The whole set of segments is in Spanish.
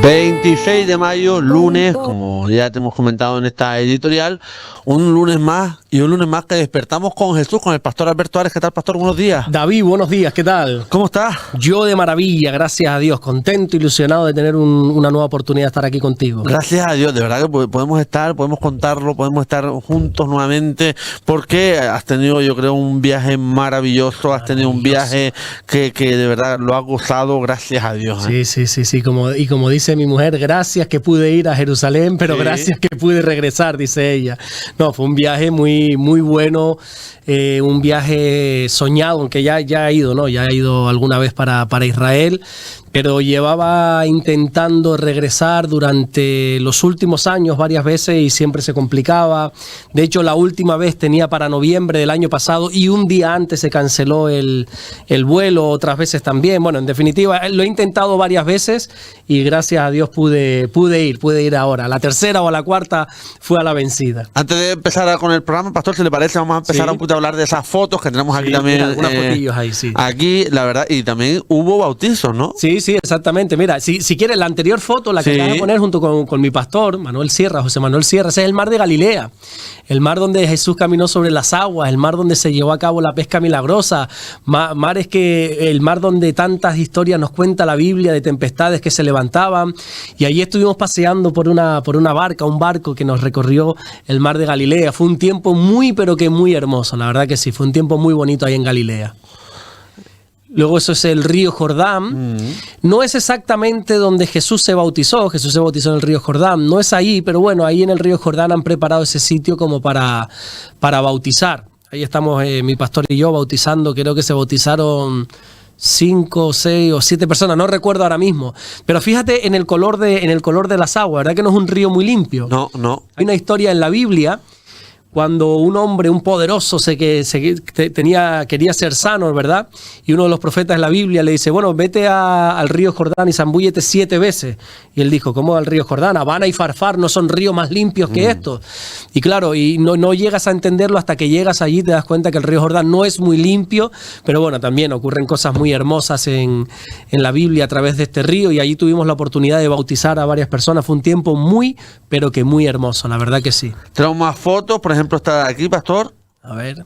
26 de mayo, lunes, como ya te hemos comentado en esta editorial, un lunes más y un lunes más que despertamos con Jesús, con el pastor Alberto Ares. ¿Qué tal, pastor? Buenos días. David, buenos días, ¿qué tal? ¿Cómo estás? Yo de maravilla, gracias a Dios, contento, ilusionado de tener una nueva oportunidad de estar aquí contigo. Gracias a Dios, de verdad que podemos contarlo, podemos estar juntos nuevamente, porque has tenido, yo creo, un viaje maravilloso, has tenido un viaje que de verdad lo has gozado, gracias a Dios. Sí, como dice mi mujer, gracias que pude ir a Jerusalén, pero gracias que pude regresar, dice ella. No, fue un viaje muy, muy bueno, un viaje soñado, aunque ya ha ido, ¿no? Ya ha ido alguna vez para Israel, pero llevaba intentando regresar durante los últimos años varias veces y siempre se complicaba. De hecho, la última vez tenía para noviembre del año pasado y un día antes se canceló el vuelo, otras veces también. Bueno, en definitiva, lo he intentado varias veces y gracias a Dios pude ir ahora. La tercera o la cuarta fue a la vencida. Antes de empezar con el programa, pastor, si le parece, vamos a empezar un poquito a hablar de esas fotos que tenemos aquí también. Algunas fotillos ahí, sí. Aquí, la verdad, y también hubo bautizos, ¿no? Sí, exactamente. Mira, si quieres, la anterior foto, la que te voy a poner junto con mi pastor, José Manuel Sierra, ese es el mar de Galilea. El mar donde Jesús caminó sobre las aguas, el mar donde se llevó a cabo la pesca milagrosa, el mar donde tantas historias nos cuenta la Biblia de tempestades que se levantaban. Y allí estuvimos paseando por una barca, un barco que nos recorrió el mar de Galilea. Fue un tiempo muy, pero que muy hermoso, la verdad que sí, fue un tiempo muy bonito ahí en Galilea. Luego eso es el río Jordán. No es exactamente donde Jesús se bautizó en el río Jordán. No es ahí, pero bueno, ahí en el río Jordán han preparado ese sitio como para bautizar. Ahí estamos mi pastor y yo bautizando, creo que se bautizaron 5, 6 o 7 personas, no recuerdo ahora mismo. Pero fíjate en el color de las aguas, ¿verdad que no es un río muy limpio? No. Hay una historia en la Biblia cuando un hombre, un poderoso, quería ser sano, ¿verdad? Y uno de los profetas de la Biblia le dice, bueno, vete al río Jordán y zambúllete 7 veces. Y él dijo, ¿cómo al río Jordán? Habana y Farfar no son ríos más limpios que estos. Y claro, y no llegas a entenderlo hasta que llegas allí y te das cuenta que el río Jordán no es muy limpio, pero bueno, también ocurren cosas muy hermosas en la Biblia a través de este río, y allí tuvimos la oportunidad de bautizar a varias personas. Fue un tiempo muy, pero que muy hermoso, la verdad que sí. Tenemos más fotos, por ejemplo, está aquí, pastor. A ver.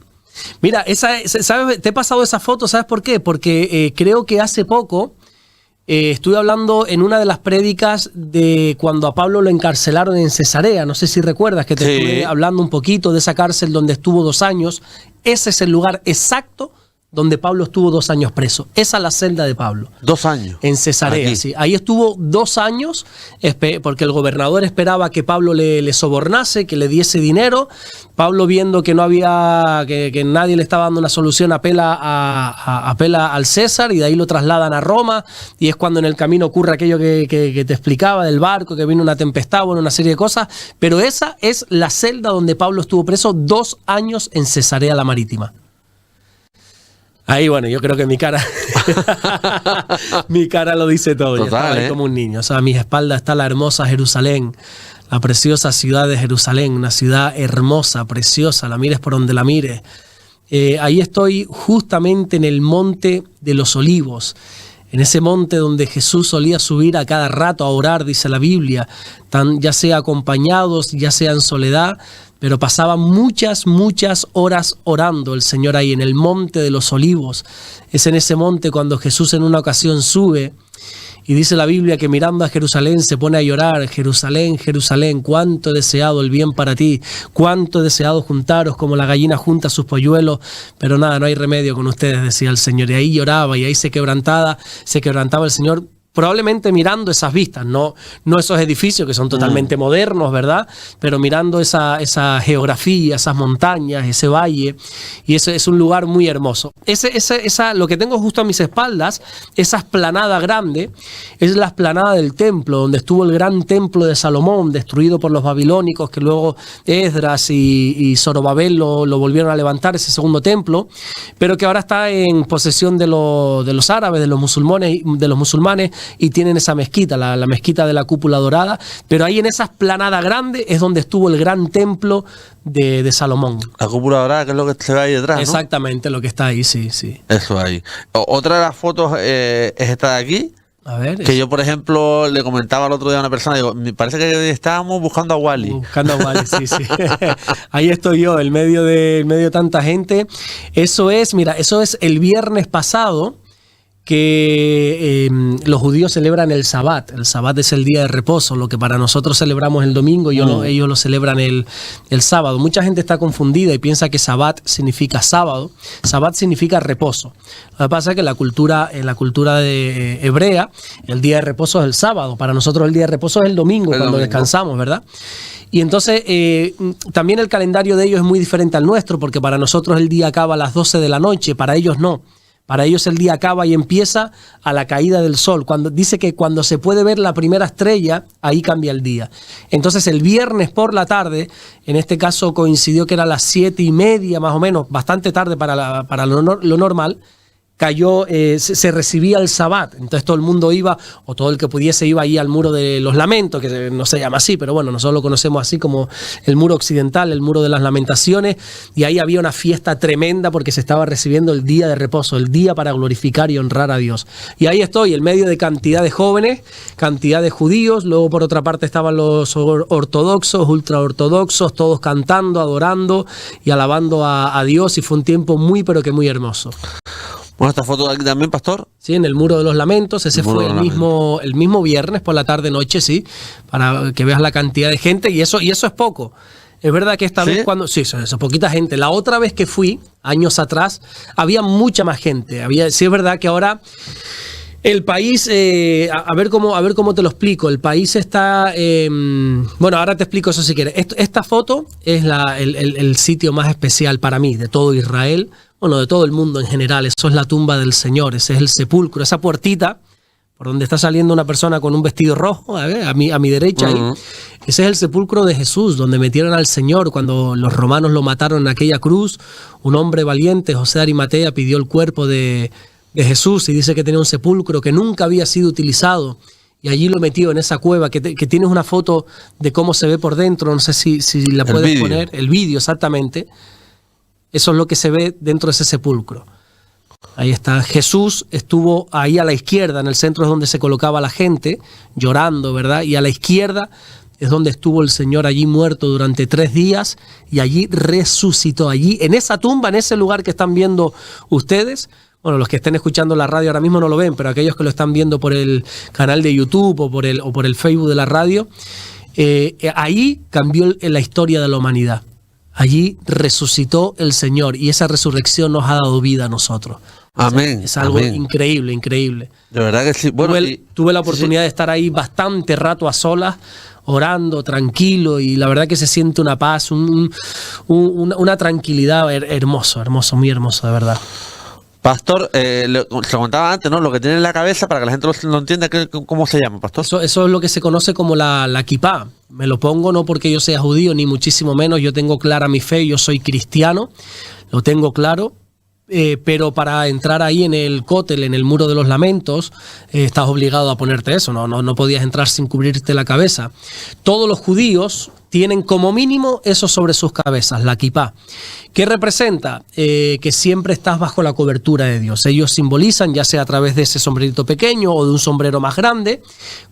Mira, ¿sabes? Te he pasado esa foto, ¿sabes por qué? Porque creo que hace poco estuve hablando en una de las prédicas de cuando a Pablo lo encarcelaron en Cesarea. No sé si recuerdas que te estuve hablando un poquito de esa cárcel donde estuvo 2 años. Ese es el lugar exacto donde Pablo estuvo 2 años preso. Esa es la celda de Pablo. 2 años. En Cesarea, sí. Ahí estuvo 2 años, porque el gobernador esperaba que Pablo le sobornase, que le diese dinero. Pablo, viendo que no había, que nadie le estaba dando una solución, apela al César, y de ahí lo trasladan a Roma. Y es cuando en el camino ocurre aquello que te explicaba del barco, que vino una tempestad, bueno, una serie de cosas. Pero esa es la celda donde Pablo estuvo preso 2 años en Cesarea la Marítima. Ahí, bueno, yo creo que mi cara lo dice todo. Total, yo estaba ahí como un niño. O sea, a mis espaldas está la hermosa Jerusalén, la preciosa ciudad de Jerusalén, una ciudad hermosa, preciosa, la mires por donde la mires. Ahí estoy justamente en el monte de los Olivos, en ese monte donde Jesús solía subir a cada rato a orar, dice la Biblia, ya sea acompañados, ya sea en soledad, pero pasaba muchas horas orando el Señor ahí en el monte de los Olivos. Es en ese monte cuando Jesús en una ocasión sube y dice la Biblia que mirando a Jerusalén se pone a llorar. Jerusalén, Jerusalén, cuánto he deseado el bien para ti, cuánto he deseado juntaros como la gallina junta sus polluelos, pero nada, no hay remedio con ustedes, decía el Señor. Y ahí lloraba y ahí se quebrantaba el Señor, probablemente mirando esas vistas, no esos edificios que son totalmente modernos, ¿verdad? Pero mirando esa geografía, esas montañas, ese valle, y ese es un lugar muy hermoso. Lo que tengo justo a mis espaldas, esa esplanada grande, es la esplanada del templo, donde estuvo el gran templo de Salomón, destruido por los babilónicos, que luego Esdras y Zorobabel lo volvieron a levantar, ese segundo templo, pero que ahora está en posesión de los árabes, de los musulmanes, y tienen esa mezquita, la mezquita de la cúpula dorada, pero ahí en esa esplanada grande es donde estuvo el gran templo de Salomón. La cúpula dorada, que es lo que se ve ahí detrás, ¿no? Exactamente, lo que está ahí, sí. Eso ahí. Otra de las fotos es esta de aquí. A ver. Que yo, por ejemplo, le comentaba el otro día a una persona, digo, me parece que estábamos buscando a Wally. Buscando a Wally, sí. Ahí estoy yo, en medio de tanta gente. Eso es el viernes pasado, que los judíos celebran el Sabbat. El Sabbat es el día de reposo, lo que para nosotros celebramos el domingo, ellos lo celebran el sábado. Mucha gente está confundida y piensa que Sabbat significa sábado. Sabbat significa reposo. Lo que pasa es que en la cultura hebrea, el día de reposo es el sábado. Para nosotros el día de reposo es el domingo, cuando descansamos, ¿verdad? Y entonces también el calendario de ellos es muy diferente al nuestro, porque para nosotros el día acaba a las 12 de la noche, para ellos no. Para ellos el día acaba y empieza a la caída del sol. Dice que cuando se puede ver la primera estrella, ahí cambia el día. Entonces el viernes por la tarde, en este caso coincidió que era las 7:30 más o menos, bastante tarde para lo normal, cayó, se recibía el Sabbat. Entonces todo el mundo iba, o todo el que pudiese iba ahí al Muro de los Lamentos, que no se llama así, pero bueno, nosotros lo conocemos así como el Muro Occidental, el Muro de las Lamentaciones, y ahí había una fiesta tremenda porque se estaba recibiendo el día de reposo, el día para glorificar y honrar a Dios. Y ahí estoy, en medio de cantidad de jóvenes, cantidad de judíos, luego por otra parte estaban los ortodoxos, ultraortodoxos, todos cantando, adorando y alabando a Dios, y fue un tiempo muy, pero que muy hermoso. Bueno, esta foto de aquí también, Pastor. Sí, en el Muro de los Lamentos. Ese fue el mismo viernes por la tarde-noche, sí, para que veas la cantidad de gente. Y eso es poco. Es verdad que esta vez sí, eso es poquita gente. La otra vez que fui, años atrás, había mucha más gente. Sí, es verdad que ahora el país, a ver cómo te lo explico. El país está, bueno, ahora te explico eso si quieres. Esta foto es el sitio más especial para mí de todo Israel. Bueno, de todo el mundo en general. Eso es la tumba del Señor, ese es el sepulcro, esa puertita por donde está saliendo una persona con un vestido rojo, a mi derecha, ahí. Ese es el sepulcro de Jesús, donde metieron al Señor cuando los romanos lo mataron en aquella cruz. Un hombre valiente, José de Arimatea, pidió el cuerpo de Jesús y dice que tenía un sepulcro que nunca había sido utilizado. Y allí lo metió en esa cueva, que tienes una foto de cómo se ve por dentro, no sé si la puedes poner. El vídeo, exactamente. Eso es lo que se ve dentro de ese sepulcro. Ahí está. Jesús estuvo ahí a la izquierda, en el centro es donde se colocaba la gente, llorando, ¿verdad? Y a la izquierda es donde estuvo el Señor allí muerto durante 3 días y allí resucitó. Allí, en esa tumba, en ese lugar que están viendo ustedes, bueno, los que estén escuchando la radio ahora mismo no lo ven, pero aquellos que lo están viendo por el canal de YouTube o por el Facebook de la radio, ahí cambió la historia de la humanidad. Allí resucitó el Señor y esa resurrección nos ha dado vida a nosotros. Amén. Es algo increíble, increíble. De verdad que sí. Bueno, tuve la oportunidad de estar ahí bastante rato a solas, orando, tranquilo, y la verdad que se siente una paz, una tranquilidad hermoso, muy hermoso, de verdad. Pastor, se comentaba antes, ¿no? Lo que tiene en la cabeza, para que la gente lo entienda, ¿cómo se llama, Pastor? Eso es lo que se conoce como la kipá. Me lo pongo no porque yo sea judío, ni muchísimo menos. Yo tengo clara mi fe, yo soy cristiano, lo tengo claro. Pero para entrar ahí en el cótel, en el Muro de los Lamentos, estás obligado a ponerte eso, no podías entrar sin cubrirte la cabeza. Todos los judíos tienen como mínimo eso sobre sus cabezas, la kipá. ¿Qué representa? Que siempre estás bajo la cobertura de Dios. Ellos simbolizan, ya sea a través de ese sombrerito pequeño o de un sombrero más grande,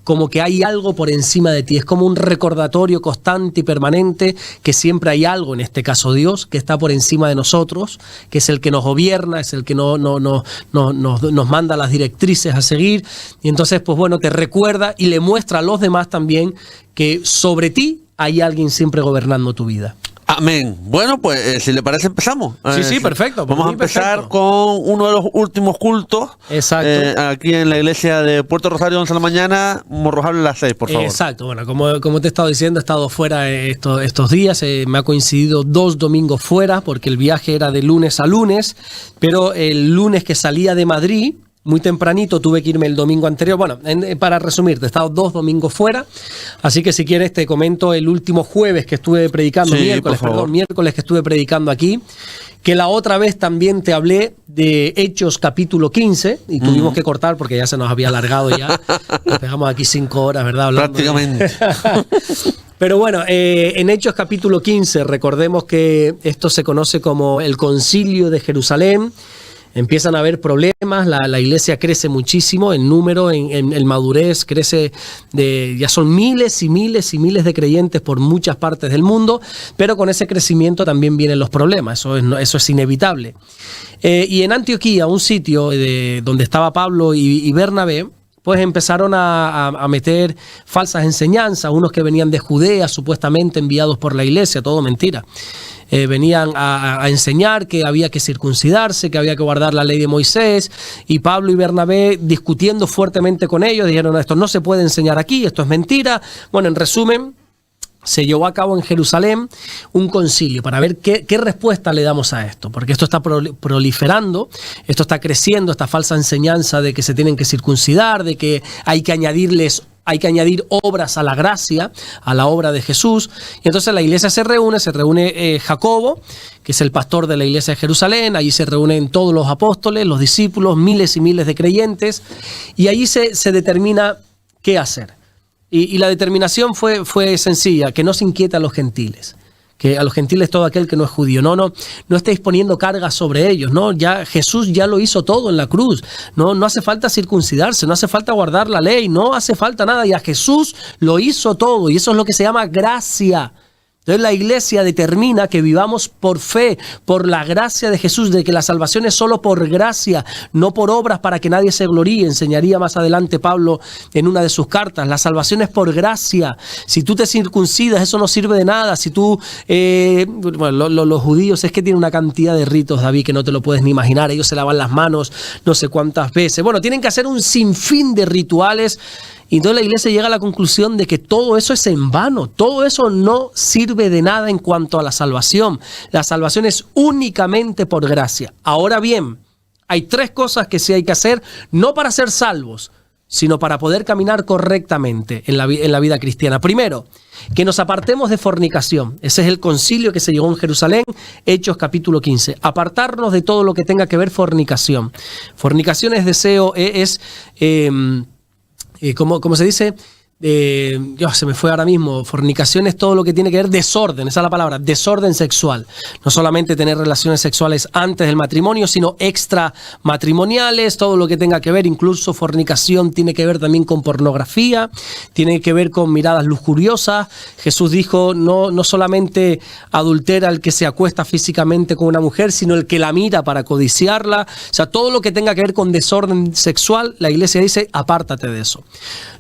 como que hay algo por encima de ti. Es como un recordatorio constante y permanente que siempre hay algo, en este caso Dios, que está por encima de nosotros, que es el que nos gobierna, es el que nos manda las directrices a seguir. Y entonces, pues bueno, te recuerda y le muestra a los demás también que sobre ti hay alguien siempre gobernando tu vida. Amén. Bueno, pues si le parece empezamos. Sí, perfecto. Vamos a empezar con uno de los últimos cultos. Exacto. Aquí en la iglesia de Puerto Rosario, 11 de la mañana, Morrojable a las 6, por favor. Exacto. Bueno, como te he estado diciendo, he estado fuera estos días. Me ha coincidido 2 domingos fuera porque el viaje era de lunes a lunes, pero el lunes que salía de Madrid, muy tempranito, tuve que irme el domingo anterior. Bueno, para resumirte, he estado 2 domingos fuera, así que si quieres te comento el último jueves que estuve predicando, miércoles que estuve predicando aquí, que la otra vez también te hablé de Hechos capítulo 15, y tuvimos que cortar porque ya se nos había alargado ya. Nos pegamos aquí 5 horas, ¿verdad? Hablando prácticamente. Pero bueno, en Hechos capítulo 15, recordemos que esto se conoce como el Concilio de Jerusalén. empiezan a haber problemas, la iglesia crece muchísimo en número, en madurez, crece, ya son miles y miles y miles de creyentes por muchas partes del mundo, pero con ese crecimiento también vienen los problemas, eso es inevitable. Y en Antioquía, un sitio donde estaba Pablo y Bernabé, pues empezaron a meter falsas enseñanzas, unos que venían de Judea, supuestamente enviados por la iglesia, todo mentira. Venían a enseñar que había que circuncidarse, que había que guardar la ley de Moisés, y Pablo y Bernabé, discutiendo fuertemente con ellos, dijeron: esto no se puede enseñar aquí, esto es mentira. Bueno, en resumen, se llevó a cabo en Jerusalén un concilio para ver qué respuesta le damos a esto, porque esto está proliferando, esto está creciendo, esta falsa enseñanza de que se tienen que circuncidar, de que hay que añadir obras a la gracia, a la obra de Jesús. Y entonces la iglesia se reúne Jacobo, que es el pastor de la iglesia de Jerusalén, allí se reúnen todos los apóstoles, los discípulos, miles y miles de creyentes, y allí se determina qué hacer. Y la determinación fue sencilla: que no se inquieta a los gentiles. Que a los gentiles todo aquel que no es judío. No estéis poniendo cargas sobre ellos. No, ya Jesús ya lo hizo todo en la cruz. No hace falta circuncidarse, no hace falta guardar la ley, no hace falta nada. Ya Jesús lo hizo todo, y eso es lo que se llama gracia. Entonces la iglesia determina que vivamos por fe, por la gracia de Jesús, de que la salvación es solo por gracia, no por obras para que nadie se gloríe. Enseñaría más adelante Pablo en una de sus cartas. La salvación es por gracia. Si tú te circuncidas, eso no sirve de nada. Si tú, los judíos es que tienen una cantidad de ritos, David, que no te lo puedes ni imaginar. Ellos se lavan las manos no sé cuántas veces. Bueno, tienen que hacer un sinfín de rituales. Y entonces la iglesia llega a la conclusión de que todo eso es en vano, todo eso no sirve de nada en cuanto a la salvación. La salvación es únicamente por gracia. Ahora bien, hay tres cosas que sí hay que hacer, no para ser salvos, sino para poder caminar correctamente en la vida cristiana. Primero, que nos apartemos de fornicación. Ese es el concilio que se llegó en Jerusalén, Hechos capítulo 15. Apartarnos de todo lo que tenga que ver fornicación. Fornicación es deseo, ¿cómo se dice? Se me fue ahora mismo. Fornicación es todo lo que tiene que ver desorden, esa es la palabra, desorden sexual. No solamente tener relaciones sexuales antes del matrimonio, sino extramatrimoniales, todo lo que tenga que ver. Incluso fornicación tiene que ver también con pornografía, tiene que ver con miradas lujuriosas. Jesús dijo: no solamente adultera el que se acuesta físicamente con una mujer, sino el que la mira para codiciarla. O sea, todo lo que tenga que ver con desorden sexual, la iglesia dice: apártate de eso.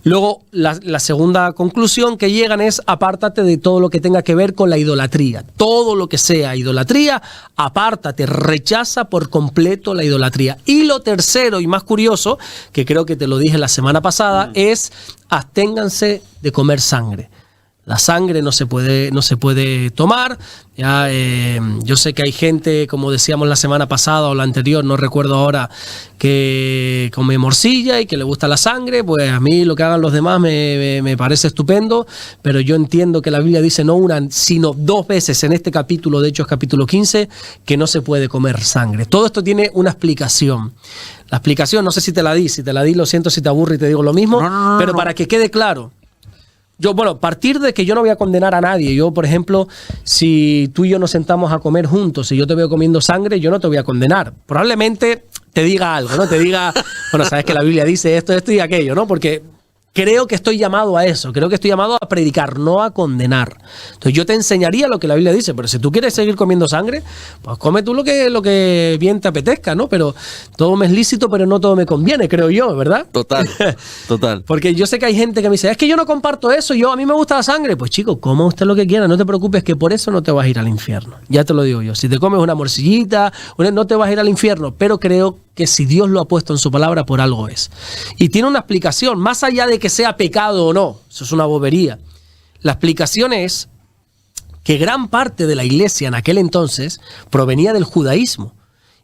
Luego, la segunda conclusión que llegan es: apártate de todo lo que tenga que ver con la idolatría. Todo lo que sea idolatría, apártate, rechaza por completo la idolatría. Y lo tercero y más curioso, que creo que te lo dije la semana pasada, es: absténganse de comer sangre. La sangre no se puede tomar. Ya, yo sé que hay gente, como decíamos la semana pasada o la anterior, no recuerdo ahora, que come morcilla y que le gusta la sangre. Pues a mí lo que hagan los demás me parece estupendo, pero yo entiendo que la Biblia dice no una, sino dos veces en este capítulo, de Hechos capítulo 15, que no se puede comer sangre. Todo esto tiene una explicación. La explicación, no sé si te la di, lo siento si te aburro y te digo lo mismo, pero para que quede claro. Partir de que yo no voy a condenar a nadie. Yo, por ejemplo, si tú y yo nos sentamos a comer juntos y yo te veo comiendo sangre, yo no te voy a condenar. Probablemente te diga algo, ¿no? Te diga, sabes que la Biblia dice esto y aquello, ¿no? Porque creo que estoy llamado a eso, creo que estoy llamado a predicar, no a condenar. Entonces yo te enseñaría lo que la Biblia dice, pero si tú quieres seguir comiendo sangre, pues come tú lo que bien te apetezca, ¿no? Pero todo me es lícito, pero no todo me conviene, creo yo, ¿verdad? Total. Porque yo sé que hay gente que me dice: es que yo no comparto eso, a mí me gusta la sangre. Pues chico, coma usted lo que quiera, no te preocupes, que por eso no te vas a ir al infierno. Ya te lo digo yo, si te comes una morcillita, no te vas a ir al infierno, pero creo que si Dios lo ha puesto en su palabra, por algo es. Y tiene una explicación, más allá de que sea pecado o no, eso es una bobería. La explicación es que gran parte de la iglesia en aquel entonces provenía del judaísmo.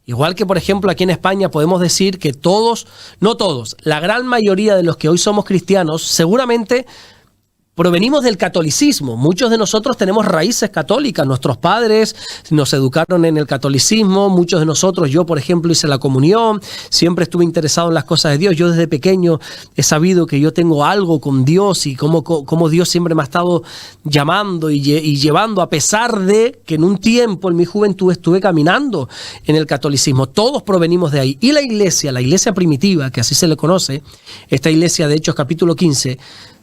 Igual que, por ejemplo, aquí en España podemos decir que todos, no todos, la gran mayoría de los que hoy somos cristianos seguramente provenimos del catolicismo. Muchos de nosotros tenemos raíces católicas. Nuestros padres nos educaron en el catolicismo. Muchos de nosotros, yo por ejemplo, hice la comunión. Siempre estuve interesado en las cosas de Dios. Yo desde pequeño he sabido que yo tengo algo con Dios y cómo Dios siempre me ha estado llamando y llevando, a pesar de que en un tiempo, en mi juventud, estuve caminando en el catolicismo. Todos provenimos de ahí. Y la iglesia primitiva, que así se le conoce, esta iglesia de Hechos capítulo 15,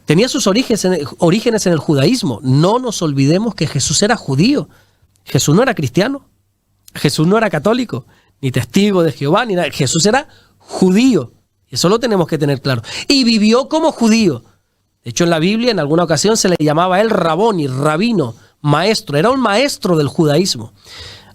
tenía sus orígenes en el judaísmo. No nos olvidemos que Jesús era judío. Jesús no era cristiano. Jesús no era católico, ni testigo de Jehová, ni nada. Jesús era judío. Eso lo tenemos que tener claro. Y vivió como judío. De hecho, en la Biblia, en alguna ocasión, se le llamaba a él raboni, rabino, maestro. Era un maestro del judaísmo.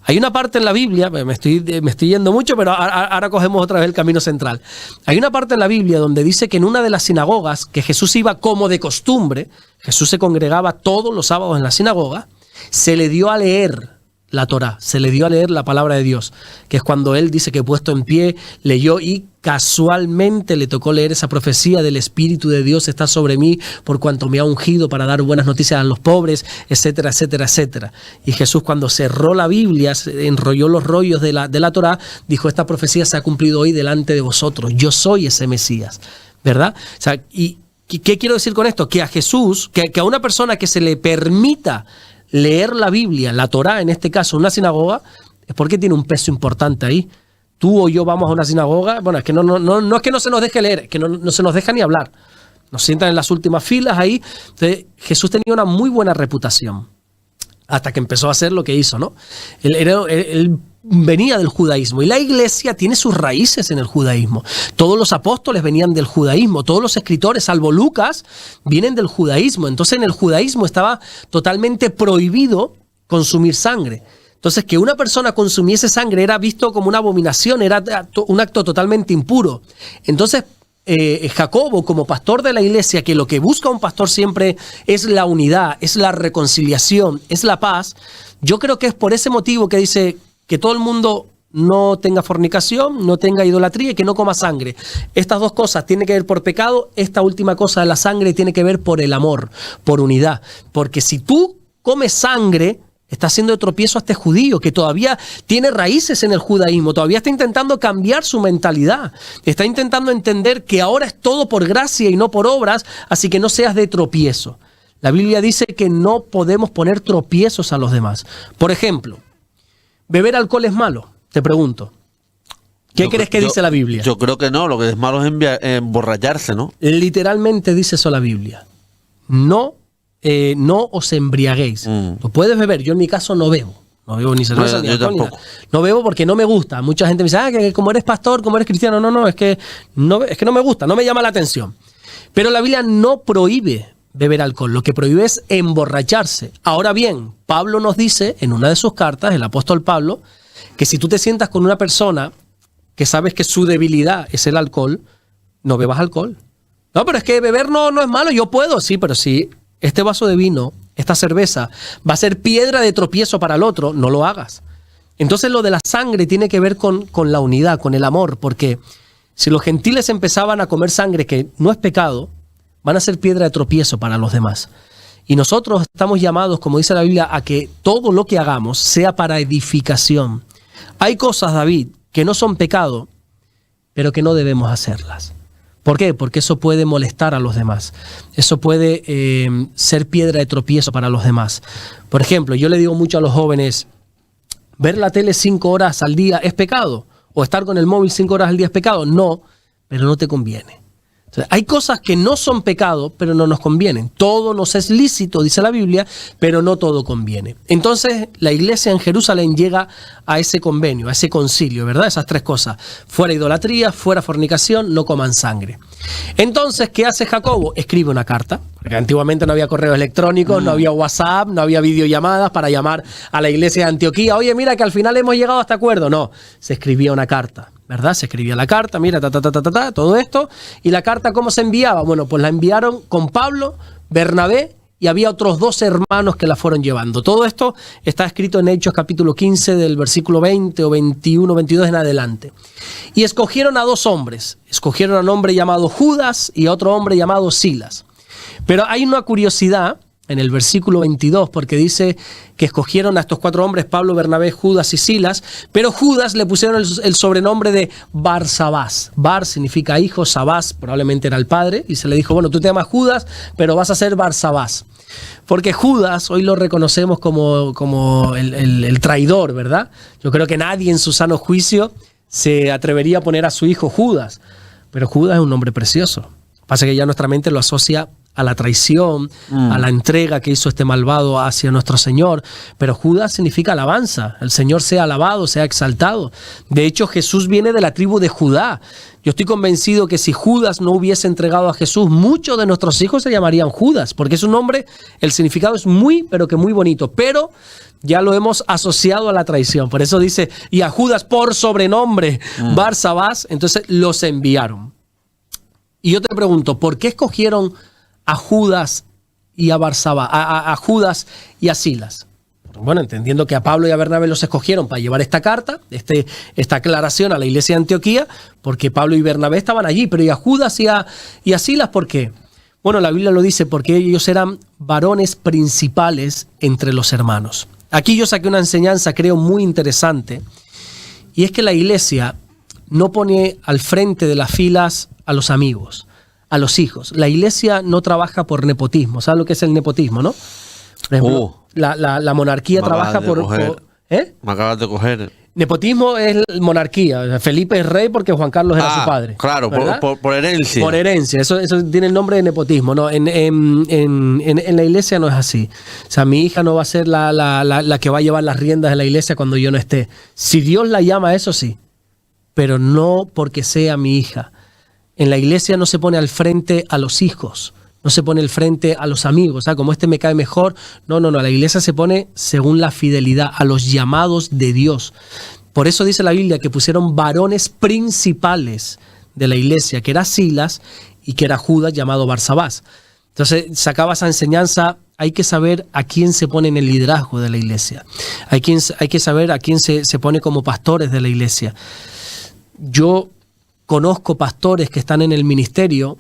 Hay una parte en la Biblia, me estoy yendo mucho, pero ahora cogemos otra vez el camino central. Hay una parte en la Biblia donde dice que en una de las sinagogas, que Jesús iba como de costumbre, Jesús se congregaba todos los sábados en la sinagoga, se le dio a leer la Torá, se le dio a leer la palabra de Dios, que es cuando él dice que puesto en pie, leyó y casualmente le tocó leer esa profecía del Espíritu de Dios está sobre mí por cuanto me ha ungido para dar buenas noticias a los pobres, etcétera, etcétera, etcétera. Y Jesús, cuando cerró la Biblia, enrolló los rollos de la Torá, dijo, esta profecía se ha cumplido hoy delante de vosotros, yo soy ese Mesías, ¿verdad? O sea, ¿y qué quiero decir con esto? Que a Jesús, que a una persona que se le permita leer la Biblia, la Torá en este caso, una sinagoga, es porque tiene un peso importante ahí. Tú o yo vamos a una sinagoga, bueno, es que no es que no se nos deje leer, es que no se nos deja ni hablar. Nos sientan en las últimas filas ahí. Entonces, Jesús tenía una muy buena reputación hasta que empezó a hacer lo que hizo, ¿no? Él venía del judaísmo y la iglesia tiene sus raíces en el judaísmo. Todos los apóstoles venían del judaísmo, todos los escritores, salvo Lucas, vienen del judaísmo. Entonces en el judaísmo estaba totalmente prohibido consumir sangre. Entonces que una persona consumiese sangre era visto como una abominación, era un acto totalmente impuro. Entonces Jacobo, como pastor de la iglesia, que lo que busca un pastor siempre es la unidad, es la reconciliación, es la paz, yo creo que es por ese motivo que dice que todo el mundo no tenga fornicación, no tenga idolatría y que no coma sangre. Estas dos cosas tienen que ver por pecado, esta última cosa de la sangre tiene que ver por el amor, por unidad. Porque si tú comes sangre, está haciendo de tropiezo a este judío que todavía tiene raíces en el judaísmo, todavía está intentando cambiar su mentalidad, está intentando entender que ahora es todo por gracia y no por obras, así que no seas de tropiezo. La Biblia dice que no podemos poner tropiezos a los demás. Por ejemplo, ¿beber alcohol es malo? Te pregunto. ¿Qué crees que dice la Biblia? Yo creo que no, lo que es malo es emborracharse, ¿no? Literalmente dice eso la Biblia. No os embriaguéis. Lo puedes beber, yo en mi caso no bebo. No bebo ni cerveza ni alcohol. No bebo porque no me gusta. Mucha gente me dice, que como eres pastor, como eres cristiano. No, es que no me gusta, no me llama la atención. Pero la Biblia no prohíbe beber alcohol, lo que prohíbe es emborracharse. Ahora bien, Pablo nos dice en una de sus cartas, el apóstol Pablo, que si tú te sientas con una persona que sabes que su debilidad es el alcohol, no bebas alcohol. No, pero es que beber no es malo, yo puedo, sí, pero si este vaso de vino, esta cerveza, va a ser piedra de tropiezo para el otro, no lo hagas. Entonces lo de la sangre tiene que ver con la unidad, con el amor, porque si los gentiles empezaban a comer sangre, que no es pecado, van a ser piedra de tropiezo para los demás. Y nosotros estamos llamados, como dice la Biblia, a que todo lo que hagamos sea para edificación. Hay cosas, David, que no son pecado, pero que no debemos hacerlas. ¿Por qué? Porque eso puede molestar a los demás. Eso puede ser piedra de tropiezo para los demás. Por ejemplo, yo le digo mucho a los jóvenes, ¿ver la tele 5 horas al día es pecado? ¿O estar con el móvil 5 horas al día es pecado? No, pero no te conviene. Hay cosas que no son pecado, pero no nos convienen. Todo nos es lícito, dice la Biblia, pero no todo conviene. Entonces, la iglesia en Jerusalén llega a ese convenio, a ese concilio, ¿verdad? Esas tres cosas. Fuera idolatría, fuera fornicación, no coman sangre. Entonces, ¿qué hace Jacobo? Escribe una carta. Porque antiguamente no había correos electrónicos, no había WhatsApp, no había videollamadas para llamar a la iglesia de Antioquía. Oye, mira que al final hemos llegado a este acuerdo. No, se escribía una carta. ¿Verdad? Se escribía la carta, mira, todo esto. ¿Y la carta cómo se enviaba? Bueno, pues la enviaron con Pablo, Bernabé y había otros 2 hermanos que la fueron llevando. Todo esto está escrito en Hechos capítulo 15 del versículo 20 o 21, 22 en adelante. Y escogieron a 2 hombres. Escogieron a un hombre llamado Judas y a otro hombre llamado Silas. Pero hay una curiosidad en el versículo 22, porque dice que escogieron a estos 4 hombres, Pablo, Bernabé, Judas y Silas, pero Judas le pusieron el sobrenombre de Barsabás. Bar significa hijo, Sabás probablemente era el padre, y se le dijo, bueno, tú te llamas Judas, pero vas a ser Barsabás. Porque Judas hoy lo reconocemos como el traidor, ¿verdad? Yo creo que nadie en su sano juicio se atrevería a poner a su hijo Judas, pero Judas es un nombre precioso. Pasa que ya nuestra mente lo asocia a la traición, a la entrega que hizo este malvado hacia nuestro Señor. Pero Judas significa alabanza. El Señor sea alabado, sea exaltado. De hecho, Jesús viene de la tribu de Judá. Yo estoy convencido que si Judas no hubiese entregado a Jesús, muchos de nuestros hijos se llamarían Judas, porque es un nombre, el significado es muy, pero que muy bonito. Pero ya lo hemos asociado a la traición. Por eso dice, y a Judas por sobrenombre, Barsabás, entonces los enviaron. Y yo te pregunto, ¿por qué escogieron a Judas y a Barsabás, a Judas y a Silas? Bueno, entendiendo que a Pablo y a Bernabé los escogieron para llevar esta carta, esta aclaración a la iglesia de Antioquía, porque Pablo y Bernabé estaban allí, pero ¿y a Judas y a Silas por qué? Bueno, la Biblia lo dice, porque ellos eran varones principales entre los hermanos. Aquí yo saqué una enseñanza, creo, muy interesante, y es que la iglesia no pone al frente de las filas a los amigos, a los hijos. La iglesia no trabaja por nepotismo. ¿Sabes lo que es el nepotismo, no? Por ejemplo, la monarquía trabaja por ¿eh? Me acabas de coger. Nepotismo es monarquía. Felipe es rey porque Juan Carlos era su padre. Claro, por herencia. Por herencia. Eso tiene el nombre de nepotismo. No, en la iglesia no es así. O sea, mi hija no va a ser la que va a llevar las riendas de la iglesia cuando yo no esté. Si Dios la llama a eso, sí. Pero no porque sea mi hija. En la iglesia no se pone al frente a los hijos, no se pone al frente a los amigos, ¿sabes? Como este me cae mejor. No, la iglesia se pone según la fidelidad, a los llamados de Dios. Por eso dice la Biblia que pusieron varones principales de la iglesia, que era Silas y que era Judas llamado Barsabás. Entonces sacaba esa enseñanza. Hay que saber a quién se pone en el liderazgo de la iglesia. Hay que saber a quién se pone como pastores de la iglesia. Yo conozco pastores que están en el ministerio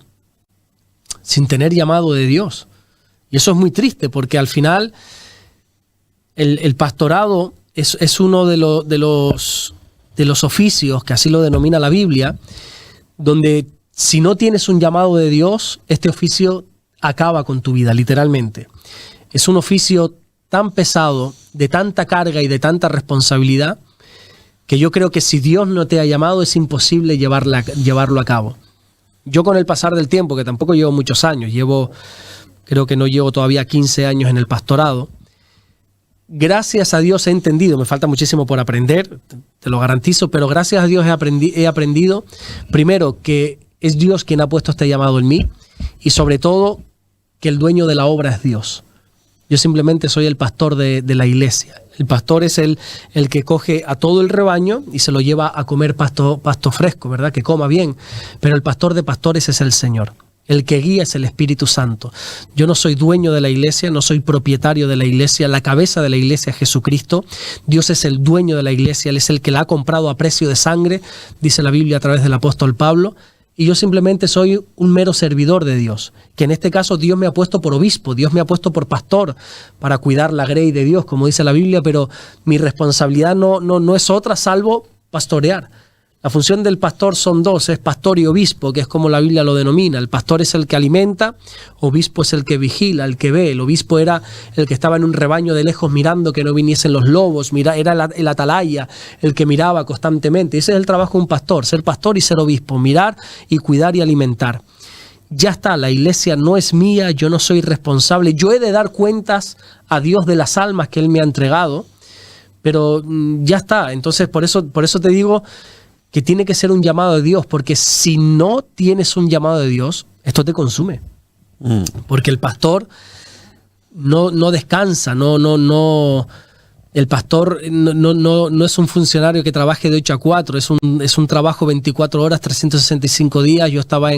sin tener llamado de Dios. Y eso es muy triste, porque al final el pastorado es uno de los oficios, que así lo denomina la Biblia, donde si no tienes un llamado de Dios, este oficio acaba con tu vida, literalmente. Es un oficio tan pesado, de tanta carga y de tanta responsabilidad, que yo creo que si Dios no te ha llamado es imposible llevarlo a cabo. Yo con el pasar del tiempo, que tampoco llevo muchos años, creo que no llevo todavía 15 años en el pastorado, gracias a Dios he entendido, me falta muchísimo por aprender, te lo garantizo, pero gracias a Dios he aprendido, primero, que es Dios quien ha puesto este llamado en mí, y sobre todo, que el dueño de la obra es Dios. Yo simplemente soy el pastor de la iglesia. El pastor es el que coge a todo el rebaño y se lo lleva a comer pasto fresco, ¿verdad? Que coma bien. Pero el pastor de pastores es el Señor. El que guía es el Espíritu Santo. Yo no soy dueño de la iglesia, no soy propietario de la iglesia. La cabeza de la iglesia es Jesucristo. Dios es el dueño de la iglesia. Él es el que la ha comprado a precio de sangre, dice la Biblia a través del apóstol Pablo. Y yo simplemente soy un mero servidor de Dios, que en este caso Dios me ha puesto por obispo, Dios me ha puesto por pastor para cuidar la grey de Dios, como dice la Biblia, pero mi responsabilidad no es otra salvo pastorear. La función del pastor son dos, es pastor y obispo, que es como la Biblia lo denomina. El pastor es el que alimenta, obispo es el que vigila, el que ve. El obispo era el que estaba en un rebaño de lejos mirando que no viniesen los lobos, era el atalaya, el que miraba constantemente. Ese es el trabajo de un pastor, ser pastor y ser obispo, mirar y cuidar y alimentar. Ya está, la iglesia no es mía, yo no soy responsable, yo he de dar cuentas a Dios de las almas que Él me ha entregado, pero ya está. Entonces por eso te digo que tiene que ser un llamado de Dios, porque si no tienes un llamado de Dios, esto te consume. Porque el pastor no descansa, el pastor no es un funcionario que trabaje de 8 a 4, es un trabajo 24 horas, 365 días. Yo estaba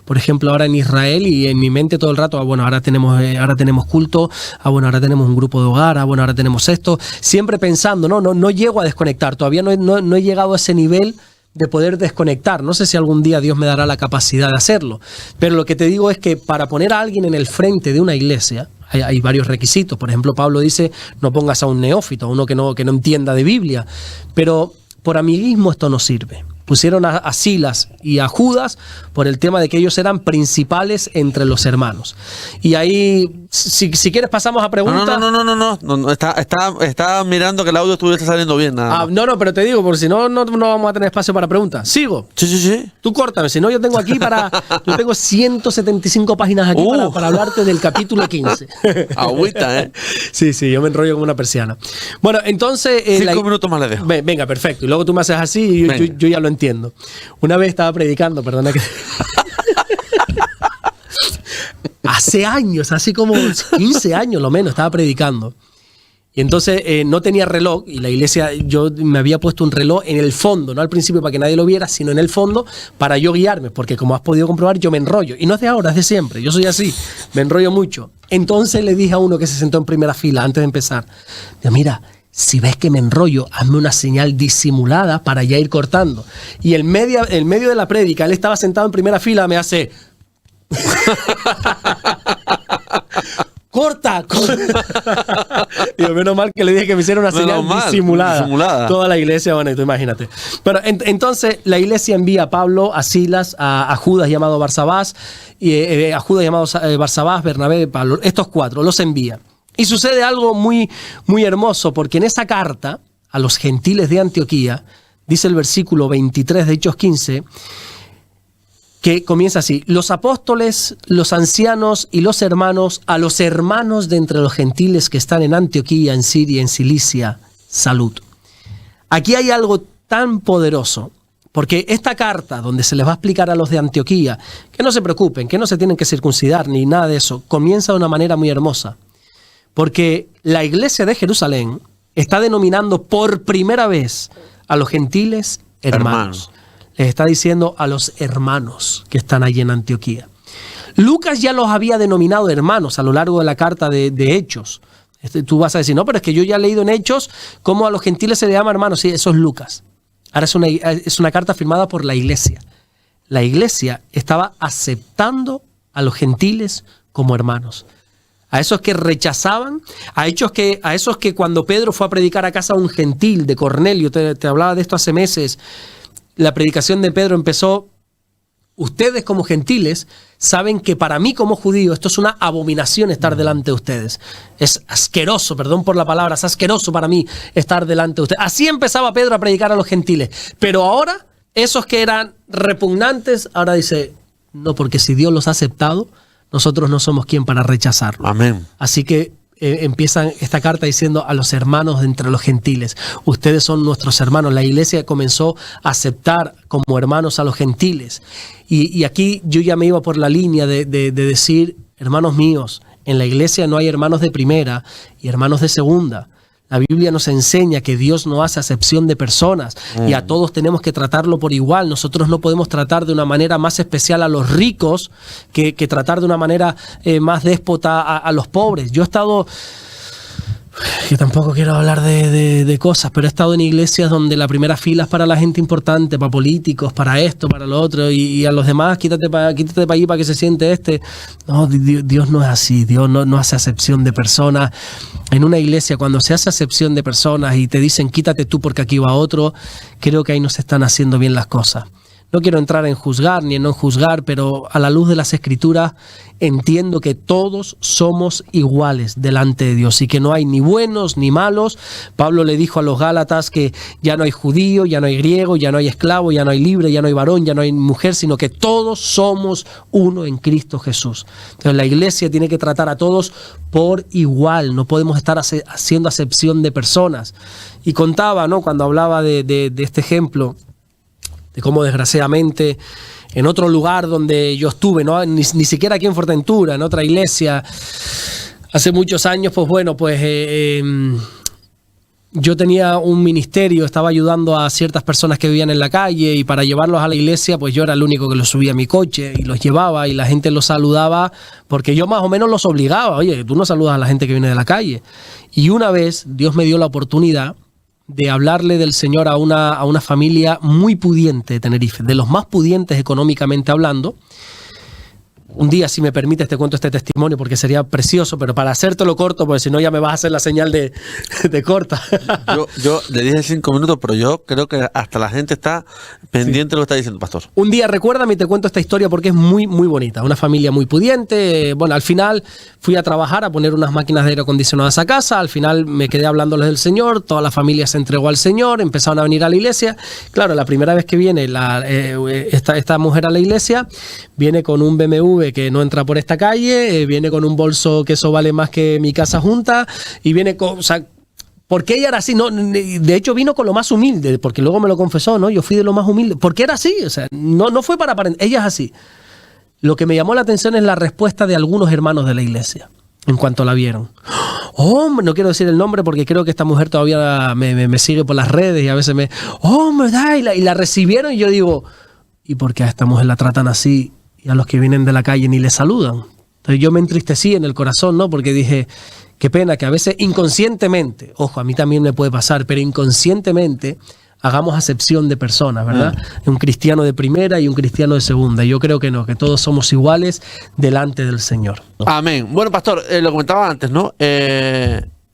por ejemplo, ahora en Israel, y en mi mente todo el rato, ahora tenemos culto, ahora tenemos un grupo de hogar, ahora tenemos esto, siempre pensando, no llego a desconectar, todavía no he llegado a ese nivel de poder desconectar. No sé si algún día Dios me dará la capacidad de hacerlo, pero lo que te digo es que para poner a alguien en el frente de una iglesia hay varios requisitos. Por ejemplo, Pablo dice, no pongas a un neófito, a uno que no entienda de Biblia, pero por amiguismo esto no sirve. Pusieron a Silas y a Judas por el tema de que ellos eran principales entre los hermanos. Y ahí, si quieres, pasamos a preguntas. No. Está mirando que el audio estuviese saliendo bien. Nada. No, pero te digo, porque si no, no vamos a tener espacio para preguntas. ¿Sigo? Sí. Tú córtame, si no, yo tengo 175 páginas aquí para hablarte del capítulo 15. Agüita, ¿eh? Sí, yo me enrollo como una persiana. Bueno, entonces... 5 minutos más le dejo. Venga, perfecto. Y luego tú me haces así y yo ya lo entiendo. Una vez estaba predicando, perdona que... hace años, hace como 15 años lo menos, estaba predicando. Y entonces no tenía reloj, y la iglesia, yo me había puesto un reloj en el fondo, no al principio para que nadie lo viera, sino en el fondo para yo guiarme, porque como has podido comprobar, yo me enrollo. Y no es de ahora, es de siempre, yo soy así, me enrollo mucho. Entonces le dije a uno que se sentó en primera fila antes de empezar, mira, si ves que me enrollo, hazme una señal disimulada para ya ir cortando. Y en medio de la prédica, él estaba sentado en primera fila, me hace... ¡Corta! Digo, menos mal que le dije que me hiciera una señal disimulada. Toda la iglesia, bueno, tú imagínate. Pero entonces la iglesia envía a Pablo, a Silas, a Judas llamado Barsabás, a Judas llamado Barsabás, Bernabé, Pablo, estos 4, los envía. Y sucede algo muy, muy hermoso, porque en esa carta a los gentiles de Antioquía, dice el versículo 23 de Hechos 15, que comienza así: los apóstoles, los ancianos y los hermanos, a los hermanos de entre los gentiles que están en Antioquía, en Siria, en Cilicia, salud. Aquí hay algo tan poderoso, porque esta carta, donde se les va a explicar a los de Antioquía, que no se preocupen, que no se tienen que circuncidar ni nada de eso, comienza de una manera muy hermosa. Porque la iglesia de Jerusalén está denominando por primera vez a los gentiles hermanos. Les está diciendo a los hermanos que están allí en Antioquía. Lucas ya los había denominado hermanos a lo largo de la carta de Hechos. Tú vas a decir, no, pero es que yo ya he leído en Hechos cómo a los gentiles se les llama hermanos. Sí, eso es Lucas. Ahora es una carta firmada por la iglesia. La iglesia estaba aceptando a los gentiles como hermanos. A esos que rechazaban, a esos que cuando Pedro fue a predicar a casa de un gentil, de Cornelio, te hablaba de esto hace meses, la predicación de Pedro empezó: ustedes como gentiles saben que para mí como judío esto es una abominación estar delante de ustedes. Es asqueroso, perdón por la palabra, es asqueroso para mí estar delante de ustedes. Así empezaba Pedro a predicar a los gentiles. Pero ahora, esos que eran repugnantes, ahora dice, no, porque si Dios los ha aceptado, nosotros no somos quien para rechazarlo. Amén. Así que empiezan esta carta diciendo a los hermanos de entre los gentiles, ustedes son nuestros hermanos. La iglesia comenzó a aceptar como hermanos a los gentiles. Y aquí yo ya me iba por la línea de decir, hermanos míos, en la iglesia no hay hermanos de primera y hermanos de segunda. La Biblia nos enseña que Dios no hace acepción de personas y a todos tenemos que tratarlo por igual. Nosotros no podemos tratar de una manera más especial a los ricos que tratar de una manera más déspota a los pobres. Yo he estado... Yo tampoco quiero hablar de cosas, pero he estado en iglesias donde la primera fila es para la gente importante, para políticos, para esto, para lo otro, y a los demás quítate para allí para que se siente este. No, Dios no es así, Dios no hace acepción de personas. En una iglesia, cuando se hace acepción de personas y te dicen quítate tú porque aquí va otro, creo que ahí no se están haciendo bien las cosas. No quiero entrar en juzgar ni en no juzgar, pero a la luz de las Escrituras entiendo que todos somos iguales delante de Dios y que no hay ni buenos ni malos. Pablo le dijo a los Gálatas que ya no hay judío, ya no hay griego, ya no hay esclavo, ya no hay libre, ya no hay varón, ya no hay mujer, sino que todos somos uno en Cristo Jesús. Entonces la iglesia tiene que tratar a todos por igual, no podemos estar haciendo acepción de personas. Y contaba, ¿no?, cuando hablaba de este ejemplo, de cómo desgraciadamente en otro lugar donde yo estuve, ¿no?, ni siquiera aquí en Fuerteventura, en otra iglesia, hace muchos años, pues bueno, yo tenía un ministerio, estaba ayudando a ciertas personas que vivían en la calle y para llevarlos a la iglesia, pues yo era el único que los subía a mi coche y los llevaba y la gente los saludaba porque yo más o menos los obligaba, oye, tú no saludas a la gente que viene de la calle. Y una vez Dios me dio la oportunidad de hablarle del Señor a una familia muy pudiente de Tenerife, de los más pudientes económicamente hablando. Un día, si me permites, te cuento este testimonio porque sería precioso, pero para hacértelo corto, porque si no ya me vas a hacer la señal de corta. Yo le dije 5 minutos, pero yo creo que hasta la gente está pendiente de lo que está diciendo, pastor. Un día, recuérdame y te cuento esta historia porque es muy, muy bonita. Una familia muy pudiente. Bueno, al final fui a trabajar, a poner unas máquinas de aire acondicionadas a casa. Al final me quedé hablándoles del Señor. Toda la familia se entregó al Señor. Empezaron a venir a la iglesia. Claro, la primera vez que viene esta mujer a la iglesia, viene con un BMW que no entra por esta calle, viene con un bolso que eso vale más que mi casa junta, y viene con... O sea, porque ella era así, no, de hecho vino con lo más humilde, porque luego me lo confesó, ¿no? Yo fui de lo más humilde, porque era así, o sea, no fue para aparentar, ella es así. Lo que me llamó la atención es la respuesta de algunos hermanos de la iglesia, en cuanto la vieron. Hombre, no quiero decir el nombre porque creo que esta mujer todavía me sigue por las redes y a veces me... Hombre, y la recibieron y yo digo, ¿y por qué a esta mujer la tratan así? Y a los que vienen de la calle ni les saludan. Entonces yo me entristecí en el corazón, ¿no? Porque dije, qué pena que a veces inconscientemente, ojo, a mí también me puede pasar, pero inconscientemente hagamos acepción de personas, ¿verdad? Un cristiano de primera y un cristiano de segunda. Yo creo que no, que todos somos iguales delante del Señor. Amén. Bueno, pastor, lo comentaba antes, ¿no?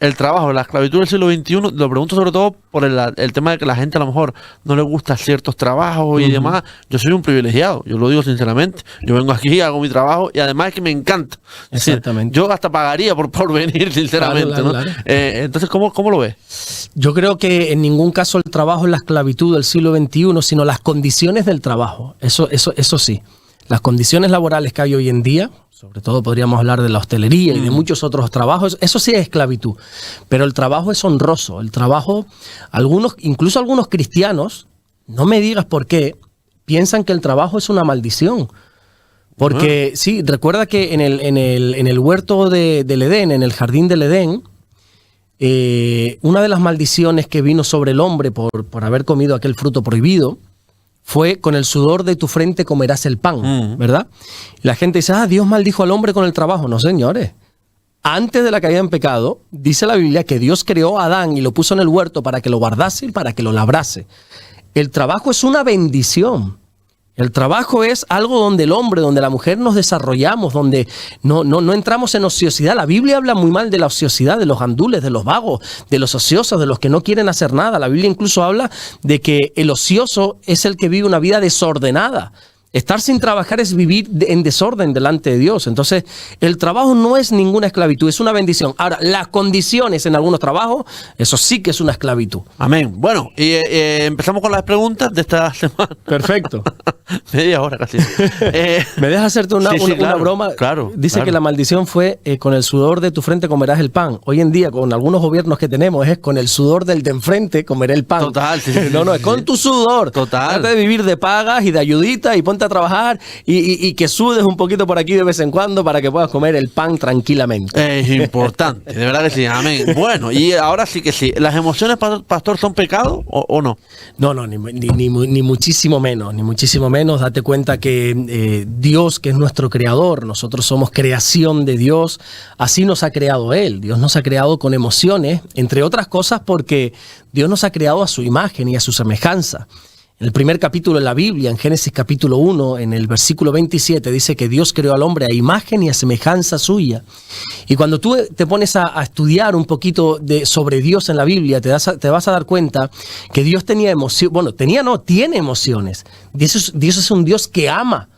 El trabajo, la esclavitud del siglo XXI, lo pregunto sobre todo por el tema de que la gente a lo mejor no le gusta ciertos trabajos y demás. Yo soy un privilegiado, yo lo digo sinceramente. Yo vengo aquí, hago mi trabajo y además es que me encanta. Exactamente. Yo hasta pagaría por venir, sinceramente. Claro, ¿no? Claro. Entonces, ¿cómo lo ves? Yo creo que en ningún caso el trabajo es la esclavitud del siglo XXI, sino las condiciones del trabajo. Eso sí. Las condiciones laborales que hay hoy en día, sobre todo podríamos hablar de la hostelería y de muchos otros trabajos, eso sí es esclavitud. Pero el trabajo es honroso. El trabajo, incluso algunos cristianos, no me digas por qué, piensan que el trabajo es una maldición. Porque sí, recuerda que en el huerto del Edén, en el jardín del Edén, una de las maldiciones que vino sobre el hombre por haber comido aquel fruto prohibido, fue con el sudor de tu frente comerás el pan, ¿verdad? Y la gente dice, Dios maldijo al hombre con el trabajo. No, señores. Antes de la caída en pecado, dice la Biblia que Dios creó a Adán y lo puso en el huerto para que lo guardase y para que lo labrase. El trabajo es una bendición. El trabajo es algo donde el hombre, donde la mujer nos desarrollamos, donde no entramos en ociosidad. La Biblia habla muy mal de la ociosidad, de los gandules, de los vagos, de los ociosos, de los que no quieren hacer nada. La Biblia incluso habla de que el ocioso es el que vive una vida desordenada. Estar sin trabajar es vivir en desorden delante de Dios. Entonces, el trabajo no es ninguna esclavitud, es una bendición. Ahora, las condiciones en algunos trabajos, eso sí que es una esclavitud. Amén. Bueno, y empezamos con las preguntas de esta semana. Perfecto. Media hora casi. ¿Me dejas hacerte una broma? Claro. Dice que la maldición fue con el sudor de tu frente comerás el pan. Hoy en día, con algunos gobiernos que tenemos, es con el sudor del de enfrente comeré el pan. Total. Sí, no, es con tu sudor. Total. Trata de vivir de pagas y de ayudita y ponte a trabajar y que sudes un poquito por aquí de vez en cuando para que puedas comer el pan tranquilamente. Es importante, de verdad que sí. Amén. Bueno, y ahora sí que sí. ¿Las emociones, pastor, son pecado o no? No, ni muchísimo menos, ni muchísimo menos. Date cuenta que Dios, que es nuestro creador, nosotros somos creación de Dios, así nos ha creado Él. Dios nos ha creado con emociones, entre otras cosas porque Dios nos ha creado a su imagen y a su semejanza. En el primer capítulo de la Biblia, en Génesis capítulo 1, en el versículo 27, dice que Dios creó al hombre a imagen y a semejanza suya. Y cuando tú te pones a estudiar un poquito sobre Dios en la Biblia, te vas a dar cuenta que Dios tenía emociones. Bueno, tiene emociones. Dios es un Dios que ama,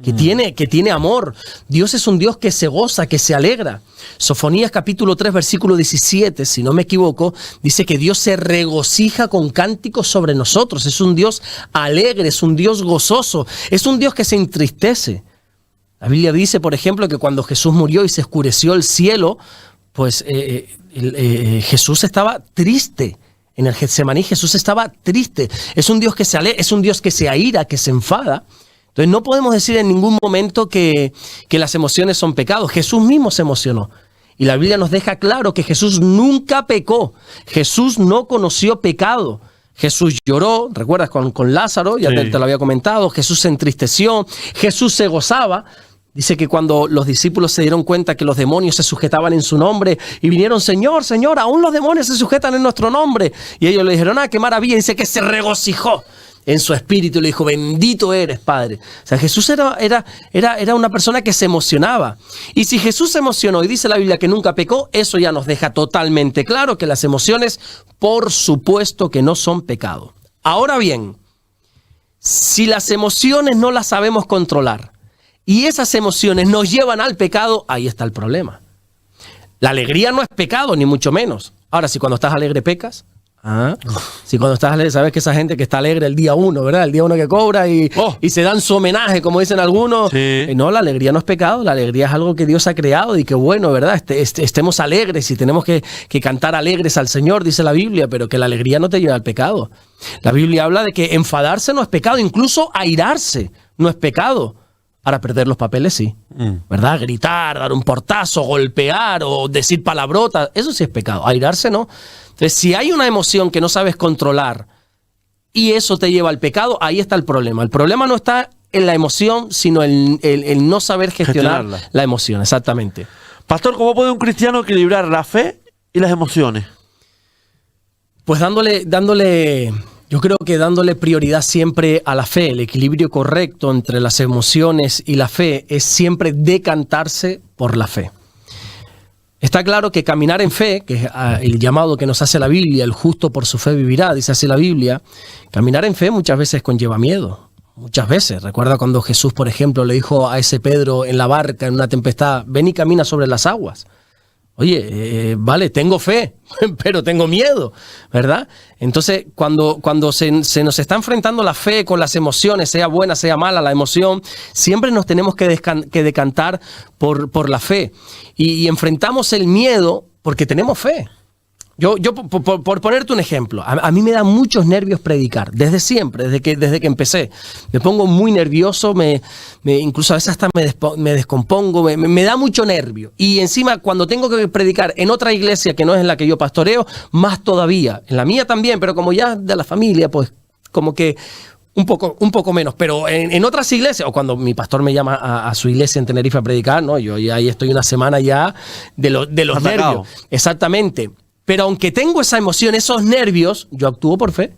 que tiene amor. Dios es un Dios que se goza, que se alegra. Sofonías capítulo 3 versículo 17, si no me equivoco, dice que Dios se regocija con cánticos sobre nosotros. Es un Dios alegre, es un Dios gozoso, es un Dios que se entristece. La Biblia dice, por ejemplo, que cuando Jesús murió y se oscureció el cielo, pues Jesús estaba triste. En el Getsemaní Jesús estaba triste. Es un Dios que se alegra, es un Dios que se aira, que se enfada. Entonces no podemos decir en ningún momento que las emociones son pecados. Jesús mismo se emocionó. Y la Biblia nos deja claro que Jesús nunca pecó. Jesús no conoció pecado. Jesús lloró, ¿recuerdas? Con Lázaro, ya te lo había comentado. Jesús se entristeció, Jesús se gozaba. Dice que cuando los discípulos se dieron cuenta que los demonios se sujetaban en su nombre y vinieron, Señor, Señor, aún los demonios se sujetan en nuestro nombre. Y ellos le dijeron, qué maravilla. Dice que se regocijó en su espíritu y le dijo, bendito eres, Padre. O sea, Jesús era una persona que se emocionaba. Y si Jesús se emocionó y dice la Biblia que nunca pecó, eso ya nos deja totalmente claro que las emociones, por supuesto que no son pecado. Ahora bien, si las emociones no las sabemos controlar, y esas emociones nos llevan al pecado, ahí está el problema. La alegría no es pecado, ni mucho menos. Ahora, si cuando estás alegre pecas, si cuando estás alegre, sabes que esa gente que está alegre el día 1, ¿verdad? El día 1 que cobra y se dan su homenaje, como dicen algunos. Sí. No, la alegría no es pecado, la alegría es algo que Dios ha creado y que bueno, ¿verdad? Estemos alegres y tenemos que cantar alegres al Señor, dice la Biblia, pero que la alegría no te lleva al pecado. La Biblia habla de que enfadarse no es pecado, incluso airarse no es pecado. Para perder los papeles sí, ¿verdad? Gritar, dar un portazo, golpear o decir palabrotas, eso sí es pecado. Airarse no. Entonces, si hay una emoción que no sabes controlar y eso te lleva al pecado, ahí está el problema. El problema no está en la emoción, sino el no saber gestionar la emoción, exactamente. Pastor, ¿cómo puede un cristiano equilibrar la fe y las emociones? Pues yo creo que dándole prioridad siempre a la fe, el equilibrio correcto entre las emociones y la fe es siempre decantarse por la fe. Está claro que caminar en fe, que es el llamado que nos hace la Biblia, el justo por su fe vivirá, dice así la Biblia, caminar en fe muchas veces conlleva miedo. Muchas veces. Recuerda cuando Jesús, por ejemplo, le dijo a ese Pedro en la barca, en una tempestad, ven y camina sobre las aguas. Oye, vale, tengo fe, pero tengo miedo, ¿verdad? Entonces, cuando se nos está enfrentando la fe con las emociones, sea buena, sea mala la emoción, siempre nos tenemos que decantar por la fe. Y enfrentamos el miedo porque tenemos fe. Yo por ponerte un ejemplo, a mí me da muchos nervios predicar, desde siempre, desde que empecé. Me pongo muy nervioso, incluso a veces hasta me descompongo, me da mucho nervio. Y encima cuando tengo que predicar en otra iglesia que no es en la que yo pastoreo, más todavía. En la mía también, pero como ya de la familia, pues como que un poco menos. Pero en otras iglesias, o cuando mi pastor me llama a su iglesia en Tenerife a predicar, no, yo ahí estoy una semana ya de los nervios. Exactamente. Pero aunque tengo esa emoción, esos nervios, yo actúo por fe.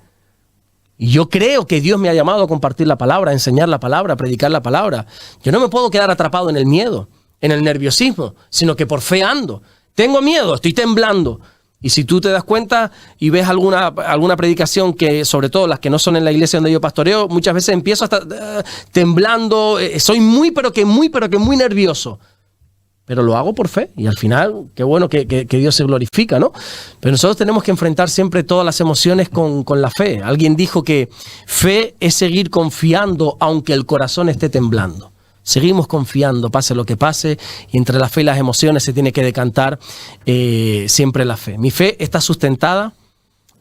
Y yo creo que Dios me ha llamado a compartir la palabra, a enseñar la palabra, a predicar la palabra. Yo no me puedo quedar atrapado en el miedo, en el nerviosismo, sino que por fe ando. Tengo miedo, estoy temblando. Y si tú te das cuenta y ves alguna predicación, que sobre todo las que no son en la iglesia donde yo pastoreo, muchas veces empiezo hasta temblando, soy muy nervioso. Pero lo hago por fe y al final, qué bueno que Dios se glorifica, ¿no? Pero nosotros tenemos que enfrentar siempre todas las emociones con la fe. Alguien dijo que fe es seguir confiando aunque el corazón esté temblando. Seguimos confiando, pase lo que pase, y entre la fe y las emociones se tiene que decantar siempre la fe. Mi fe está sustentada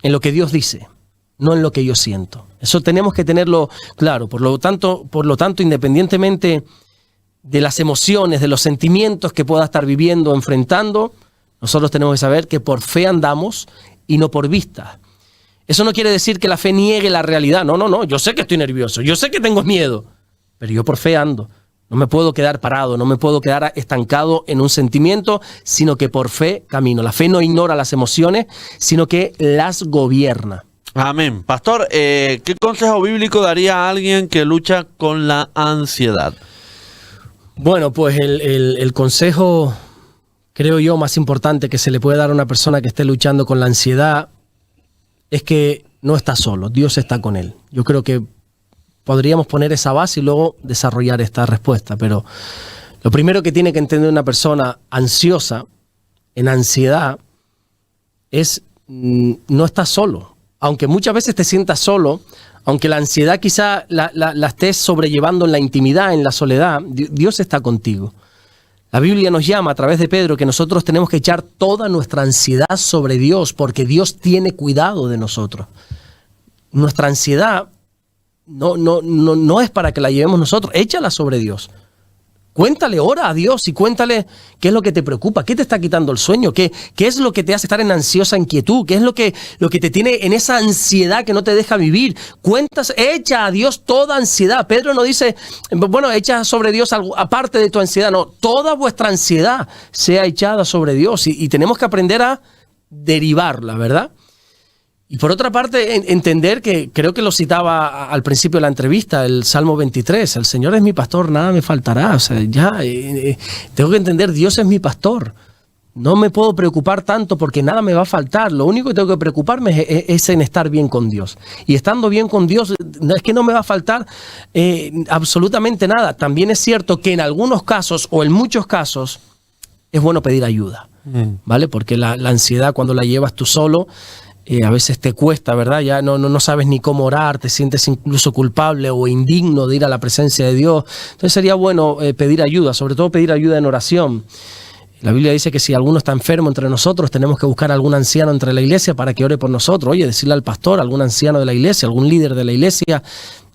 en lo que Dios dice, no en lo que yo siento. Eso tenemos que tenerlo claro. Por lo tanto, independientemente de las emociones, de los sentimientos que pueda estar viviendo, enfrentando, nosotros tenemos que saber que por fe andamos y no por vista. Eso no quiere decir que la fe niegue la realidad. No. Yo sé que estoy nervioso, yo sé que tengo miedo, pero yo por fe ando. No me puedo quedar parado, no me puedo quedar estancado en un sentimiento, sino que por fe camino. La fe no ignora las emociones, sino que las gobierna. Amén. Pastor, ¿qué consejo bíblico daría a alguien que lucha con la ansiedad? Bueno, pues el consejo, creo yo, más importante que se le puede dar a una persona que esté luchando con la ansiedad es que no está solo, Dios está con él. Yo creo que podríamos poner esa base y luego desarrollar esta respuesta, pero lo primero que tiene que entender una persona ansiosa, en ansiedad, es no estás solo. Aunque muchas veces te sientas solo, aunque la ansiedad quizá la estés sobrellevando en la intimidad, en la soledad, Dios está contigo. La Biblia nos llama a través de Pedro que nosotros tenemos que echar toda nuestra ansiedad sobre Dios porque Dios tiene cuidado de nosotros. Nuestra ansiedad no es para que la llevemos nosotros, échala sobre Dios. Cuéntale, ora a Dios y cuéntale qué es lo que te preocupa, qué te está quitando el sueño, qué es lo que te hace estar en ansiosa inquietud, qué es lo que te tiene en esa ansiedad que no te deja vivir. Echa a Dios toda ansiedad. Pedro no dice, bueno, echa sobre Dios algo aparte de tu ansiedad. No, toda vuestra ansiedad sea echada sobre Dios y tenemos que aprender a derivarla, ¿verdad? Y por otra parte, entender que creo que lo citaba al principio de la entrevista, el Salmo 23, el Señor es mi pastor, nada me faltará. O sea, tengo que entender, Dios es mi pastor. No me puedo preocupar tanto porque nada me va a faltar. Lo único que tengo que preocuparme es en estar bien con Dios. Y estando bien con Dios, es que no me va a faltar absolutamente nada. También es cierto que en algunos casos o en muchos casos es bueno pedir ayuda, ¿vale? Porque la ansiedad cuando la llevas tú solo, a veces te cuesta, ¿verdad? Ya no sabes ni cómo orar, te sientes incluso culpable o indigno de ir a la presencia de Dios. Entonces sería bueno pedir ayuda, sobre todo pedir ayuda en oración. La Biblia dice que si alguno está enfermo entre nosotros, tenemos que buscar a algún anciano entre la iglesia para que ore por nosotros. Oye, decirle al pastor, algún anciano de la iglesia, algún líder de la iglesia,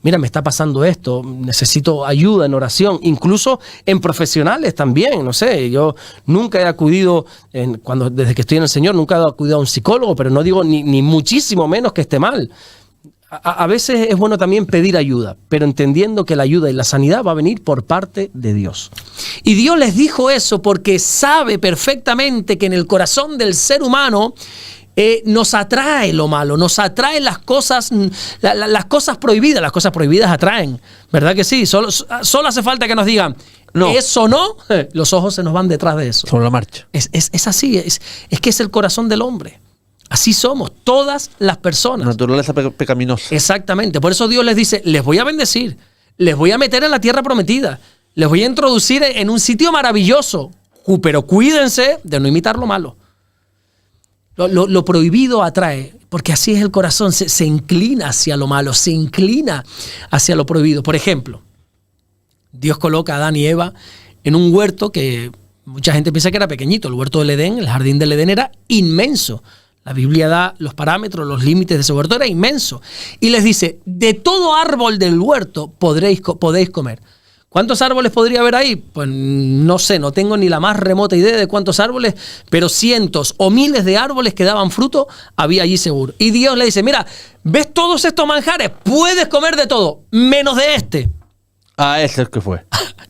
mira, me está pasando esto, necesito ayuda en oración, incluso en profesionales también, no sé, yo nunca he acudido, desde que estoy en el Señor, nunca he acudido a un psicólogo, pero no digo ni muchísimo menos que esté mal. A veces es bueno también pedir ayuda, pero entendiendo que la ayuda y la sanidad va a venir por parte de Dios. Y Dios les dijo eso porque sabe perfectamente que en el corazón del ser humano nos atrae lo malo, nos atraen las cosas prohibidas. Las cosas prohibidas atraen, ¿verdad que sí? Solo hace falta que nos digan, no. Eso no, los ojos se nos van detrás de eso. Sobre la marcha. Es así, es que es el corazón del hombre. Así somos, todas las personas. Naturaleza pecaminosa. Exactamente, por eso Dios les dice, les voy a bendecir, les voy a meter en la tierra prometida, les voy a introducir en un sitio maravilloso, pero cuídense de no imitar lo malo. Lo prohibido atrae, porque así es el corazón, se inclina hacia lo malo, se inclina hacia lo prohibido. Por ejemplo, Dios coloca a Adán y Eva en un huerto que mucha gente piensa que era pequeñito. El huerto del Edén, el jardín del Edén era inmenso. La Biblia da los parámetros, los límites de ese huerto, era inmenso. Y les dice, de todo árbol del huerto podéis comer. ¿Cuántos árboles podría haber ahí? Pues no sé, no tengo ni la más remota idea de cuántos árboles, pero cientos o miles de árboles que daban fruto había allí seguro. Y Dios le dice, mira, ¿ves todos estos manjares? Puedes comer de todo, menos de este. Ese es el que fue.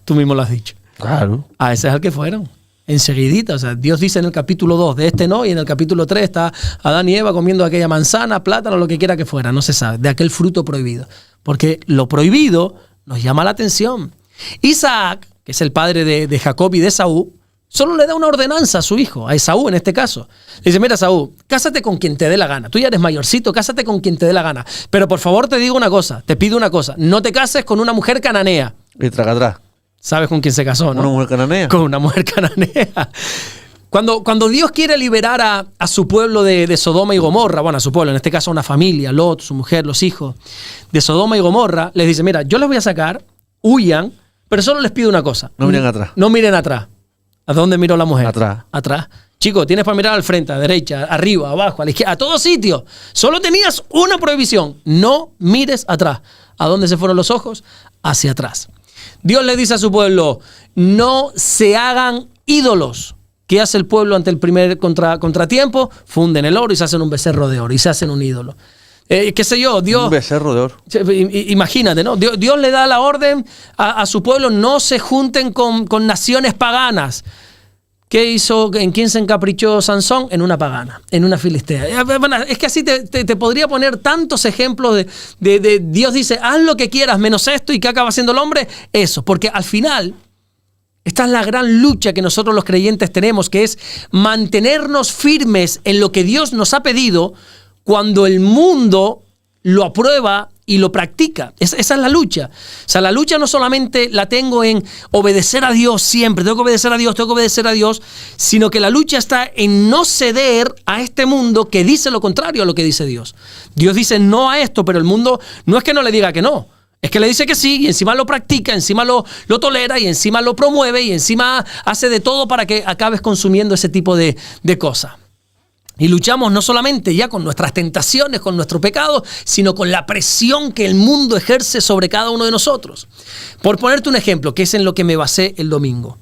Tú mismo lo has dicho. Claro. Ese es el que fueron. Enseguidita, o sea, Dios dice en el capítulo 2, de este no, y en el capítulo 3 está Adán y Eva comiendo aquella manzana, plátano, lo que quiera que fuera, no se sabe, de aquel fruto prohibido. Porque lo prohibido nos llama la atención. Isaac, que es el padre de Jacob y de Esaú, solo le da una ordenanza a su hijo, a Esaú en este caso. Le dice, mira Esaú, cásate con quien te dé la gana. Tú ya eres mayorcito, cásate con quien te dé la gana. Pero por favor te digo una cosa, te pido una cosa, no te cases con una mujer cananea. Y traga atrás. ¿Sabes con quién se casó, no? ¿Una mujer cananea? Con una mujer cananea. Cuando Dios quiere liberar a su pueblo de Sodoma y Gomorra, bueno, a su pueblo, en este caso una familia, Lot, su mujer, los hijos, de Sodoma y Gomorra, les dice, mira, yo les voy a sacar, huyan, pero solo les pido una cosa. No miren atrás. No miren atrás. ¿A dónde miró la mujer? Atrás. Atrás. Chico, tienes para mirar al frente, a la derecha, arriba, abajo, a la izquierda, a todos sitios. Solo tenías una prohibición. No mires atrás. ¿A dónde se fueron los ojos? Hacia atrás. Dios le dice a su pueblo, no se hagan ídolos. ¿Qué hace el pueblo ante el primer contratiempo? Funden el oro y se hacen un becerro de oro y se hacen un ídolo. ¿Qué sé yo? Dios, un becerro de oro. Imagínate, ¿no? Dios le da la orden a su pueblo, no se junten con naciones paganas. ¿Qué hizo? ¿En quién se encaprichó Sansón? En una pagana, en una filistea. Es que así te podría poner tantos ejemplos de Dios dice, haz lo que quieras menos esto, y ¿qué acaba haciendo el hombre? Eso, porque al final, esta es la gran lucha que nosotros los creyentes tenemos, que es mantenernos firmes en lo que Dios nos ha pedido cuando el mundo lo aprueba y lo practica. Esa es la lucha. O sea, la lucha no solamente la tengo en obedecer a Dios siempre, tengo que obedecer a Dios, sino que la lucha está en no ceder a este mundo que dice lo contrario a lo que dice Dios. Dios dice no a esto, pero el mundo no es que no le diga que no, es que le dice que sí, y encima lo practica, encima lo tolera, y encima lo promueve, y encima hace de todo para que acabes consumiendo ese tipo de cosas. Y luchamos no solamente ya con nuestras tentaciones, con nuestro pecado, sino con la presión que el mundo ejerce sobre cada uno de nosotros. Por ponerte un ejemplo, que es en lo que me basé el domingo.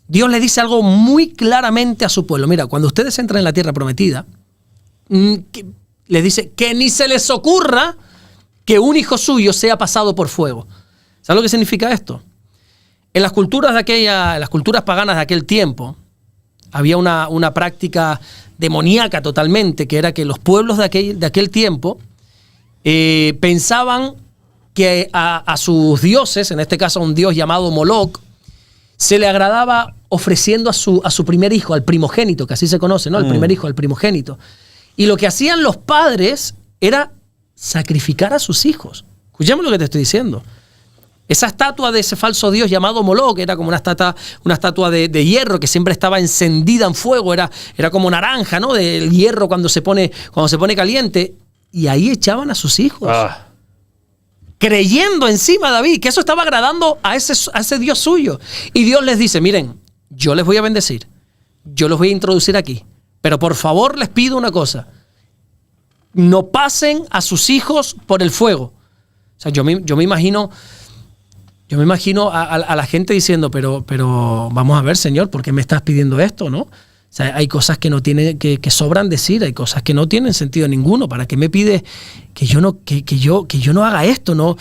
Dios le dice algo muy claramente a su pueblo. Mira, cuando ustedes entran en la tierra prometida, les dice que ni se les ocurra que un hijo suyo sea pasado por fuego. ¿Sabes lo que significa esto? En las culturas paganas de aquel tiempo, había una práctica demoníaca totalmente, que era que los pueblos de aquel tiempo pensaban que a sus dioses, en este caso a un dios llamado Moloch, se le agradaba ofreciendo a su primer hijo, al primogénito, que así se conoce, ¿no? El primer hijo, al primogénito. Y lo que hacían los padres era sacrificar a sus hijos. Escuchemos lo que te estoy diciendo. Esa estatua de ese falso dios llamado Moloch era como una estatua de hierro que siempre estaba encendida en fuego, era como naranja, ¿no? Del hierro cuando se pone caliente. Y ahí echaban a sus hijos. Creyendo encima, David, que eso estaba agradando a ese Dios suyo. Y Dios les dice, miren, yo les voy a bendecir, yo los voy a introducir aquí, pero por favor les pido una cosa, no pasen a sus hijos por el fuego. O sea, yo me imagino a la gente diciendo, pero vamos a ver, Señor, ¿por qué me estás pidiendo esto, no? O sea, hay cosas que no tienen, que sobran decir, hay cosas que no tienen sentido ninguno. ¿Para qué me pides que yo no haga esto, no?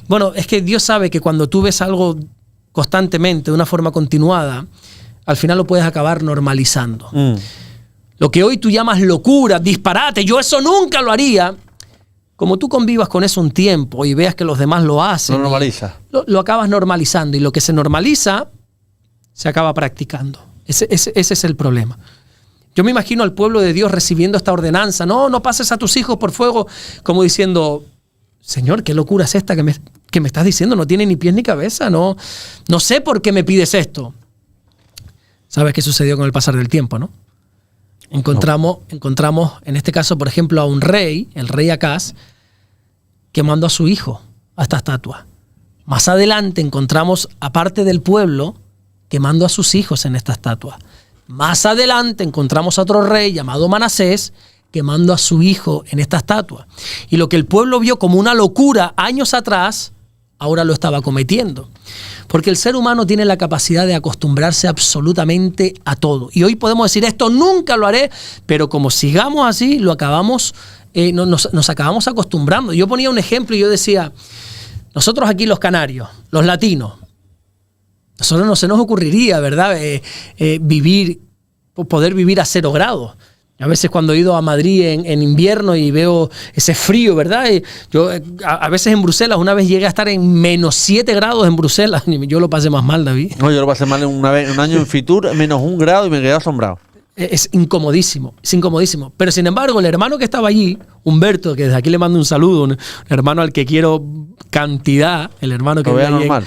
Bueno, es que Dios sabe que cuando tú ves algo constantemente, de una forma continuada, al final lo puedes acabar normalizando. Lo que hoy tú llamas locura, disparate, yo eso nunca lo haría. Como tú convivas con eso un tiempo y veas que los demás lo hacen, lo normaliza. Lo acabas normalizando, y lo que se normaliza se acaba practicando. Ese es el problema. Yo me imagino al pueblo de Dios recibiendo esta ordenanza. No pases a tus hijos por fuego, como diciendo, Señor, ¿qué locura es esta que me estás diciendo? No tiene ni pies ni cabeza. No sé por qué me pides esto. ¿Sabes qué sucedió con el pasar del tiempo, no? Encontramos, en este caso, por ejemplo, a un rey, el rey Acaz, que mandó a su hijo a esta estatua. Más adelante encontramos, aparte del pueblo, quemando a sus hijos en esta estatua. Más adelante encontramos a otro rey llamado Manasés quemando a su hijo en esta estatua. Y lo que el pueblo vio como una locura años atrás, ahora lo estaba cometiendo. Porque el ser humano tiene la capacidad de acostumbrarse absolutamente a todo. Y hoy podemos decir, esto nunca lo haré, pero como sigamos así, nos acabamos acostumbrando. Yo ponía un ejemplo y yo decía, nosotros aquí los canarios, los latinos, nosotros no se nos ocurriría, ¿verdad? Poder vivir a 0 grados. A veces cuando he ido a Madrid en invierno y veo ese frío, ¿verdad? Yo a veces en Bruselas, una vez llegué a estar en menos 7 grados en Bruselas. Yo lo pasé más mal, David. No, yo lo pasé mal un año en Fitur, menos 1 grado, y me quedé asombrado. Es incomodísimo. Pero sin embargo, el hermano que estaba allí, Humberto, que desde aquí le mando un saludo, un hermano al que quiero cantidad, el hermano que lo vea normal.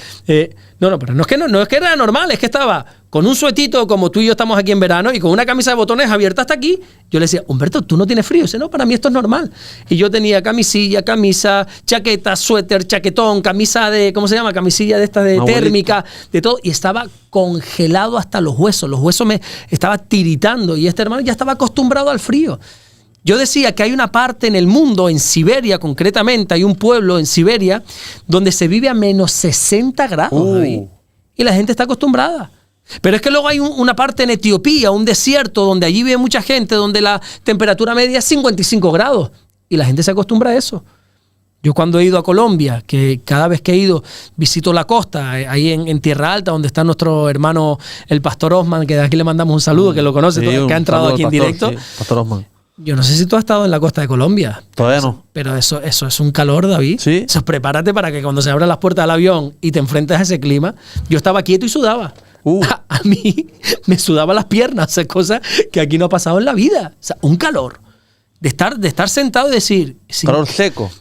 Pero no es que era normal, es que estaba con un suetito como tú y yo estamos aquí en verano y con una camisa de botones abierta hasta aquí. Yo le decía, Humberto, ¿tú no tienes frío? Dice, no, para mí esto es normal. Y yo tenía camisilla, camisa, chaqueta, suéter, chaquetón, camisa de, ¿cómo se llama? Camisilla de esta de térmica, de todo. Y estaba congelado hasta los huesos. Los huesos me estaba tiritando y este hermano ya estaba acostumbrado al frío. Yo decía que hay una parte en el mundo, en Siberia concretamente, hay un pueblo en Siberia donde se vive a menos 60 grados. Y la gente está acostumbrada. Pero es que luego hay una parte en Etiopía, un desierto, donde allí vive mucha gente, donde la temperatura media es 55 grados. Y la gente se acostumbra a eso. Yo cuando he ido a Colombia, que cada vez que he ido visito la costa, ahí en Tierra Alta, donde está nuestro hermano, el pastor Osman, que de aquí le mandamos un saludo, que lo conoce, que ha entrado aquí en directo. Sí, pastor Osman. Yo no sé si tú has estado en la costa de Colombia. Todavía no. Pero eso es un calor, David. Sí. Eso, prepárate para que cuando se abran las puertas del avión y te enfrentes a ese clima, yo estaba quieto y sudaba. A mí me sudaban las piernas, esas cosas que aquí no ha pasado en la vida. O sea, un calor. De estar sentado y decir... Calor seco.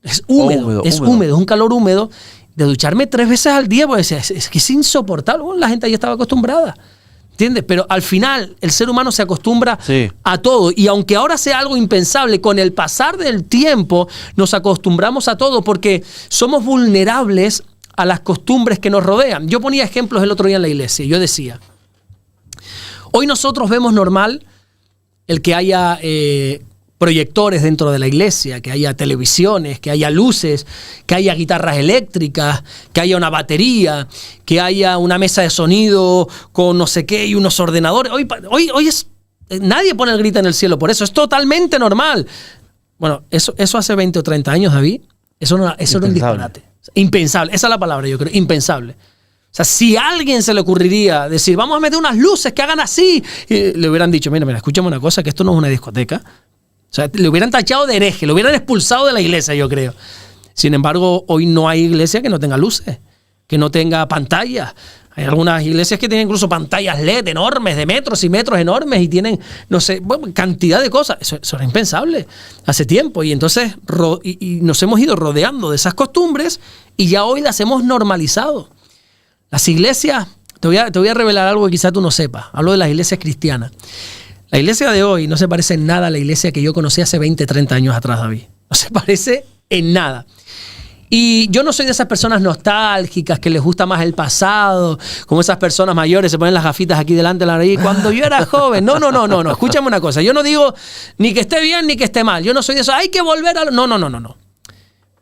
Es húmedo, es un calor húmedo. De ducharme 3 veces al día, pues es que es insoportable. Bueno, la gente ahí estaba acostumbrada. ¿Entiendes? Pero al final el ser humano se acostumbra a todo. Y aunque ahora sea algo impensable, con el pasar del tiempo nos acostumbramos a todo porque somos vulnerables a las costumbres que nos rodean. Yo ponía ejemplos el otro día en la iglesia. Yo decía, hoy nosotros vemos normal el que haya proyectores dentro de la iglesia, que haya televisiones, que haya luces, que haya guitarras eléctricas, que haya una batería, que haya una mesa de sonido con no sé qué y unos ordenadores. Hoy es... Nadie pone el grito en el cielo por eso. Es totalmente normal. Bueno, eso hace 20 o 30 años, David, eso era un disparate. Impensable. Esa es la palabra, yo creo. Impensable. O sea, si a alguien se le ocurriría decir, vamos a meter unas luces que hagan así, le hubieran dicho, mira, escúchame una cosa, que esto no es una discoteca. O sea, le hubieran tachado de hereje, le hubieran expulsado de la iglesia, yo creo. Sin embargo, hoy no hay iglesia que no tenga luces, que no tenga pantallas. Hay algunas iglesias que tienen incluso pantallas LED enormes, de metros y metros enormes, y tienen, no sé, cantidad de cosas. Eso era impensable hace tiempo. Y entonces y nos hemos ido rodeando de esas costumbres y ya hoy las hemos normalizado. Las iglesias, te voy a revelar algo que quizá tú no sepas. Hablo de las iglesias cristianas. La iglesia de hoy no se parece en nada a la iglesia que yo conocí hace 20, 30 años atrás, David. No se parece en nada. Y yo no soy de esas personas nostálgicas que les gusta más el pasado, como esas personas mayores se ponen las gafitas aquí delante de la nariz. Cuando yo era joven, no. Escúchame una cosa. Yo no digo ni que esté bien ni que esté mal. Yo no soy de eso. Hay que volver a... No.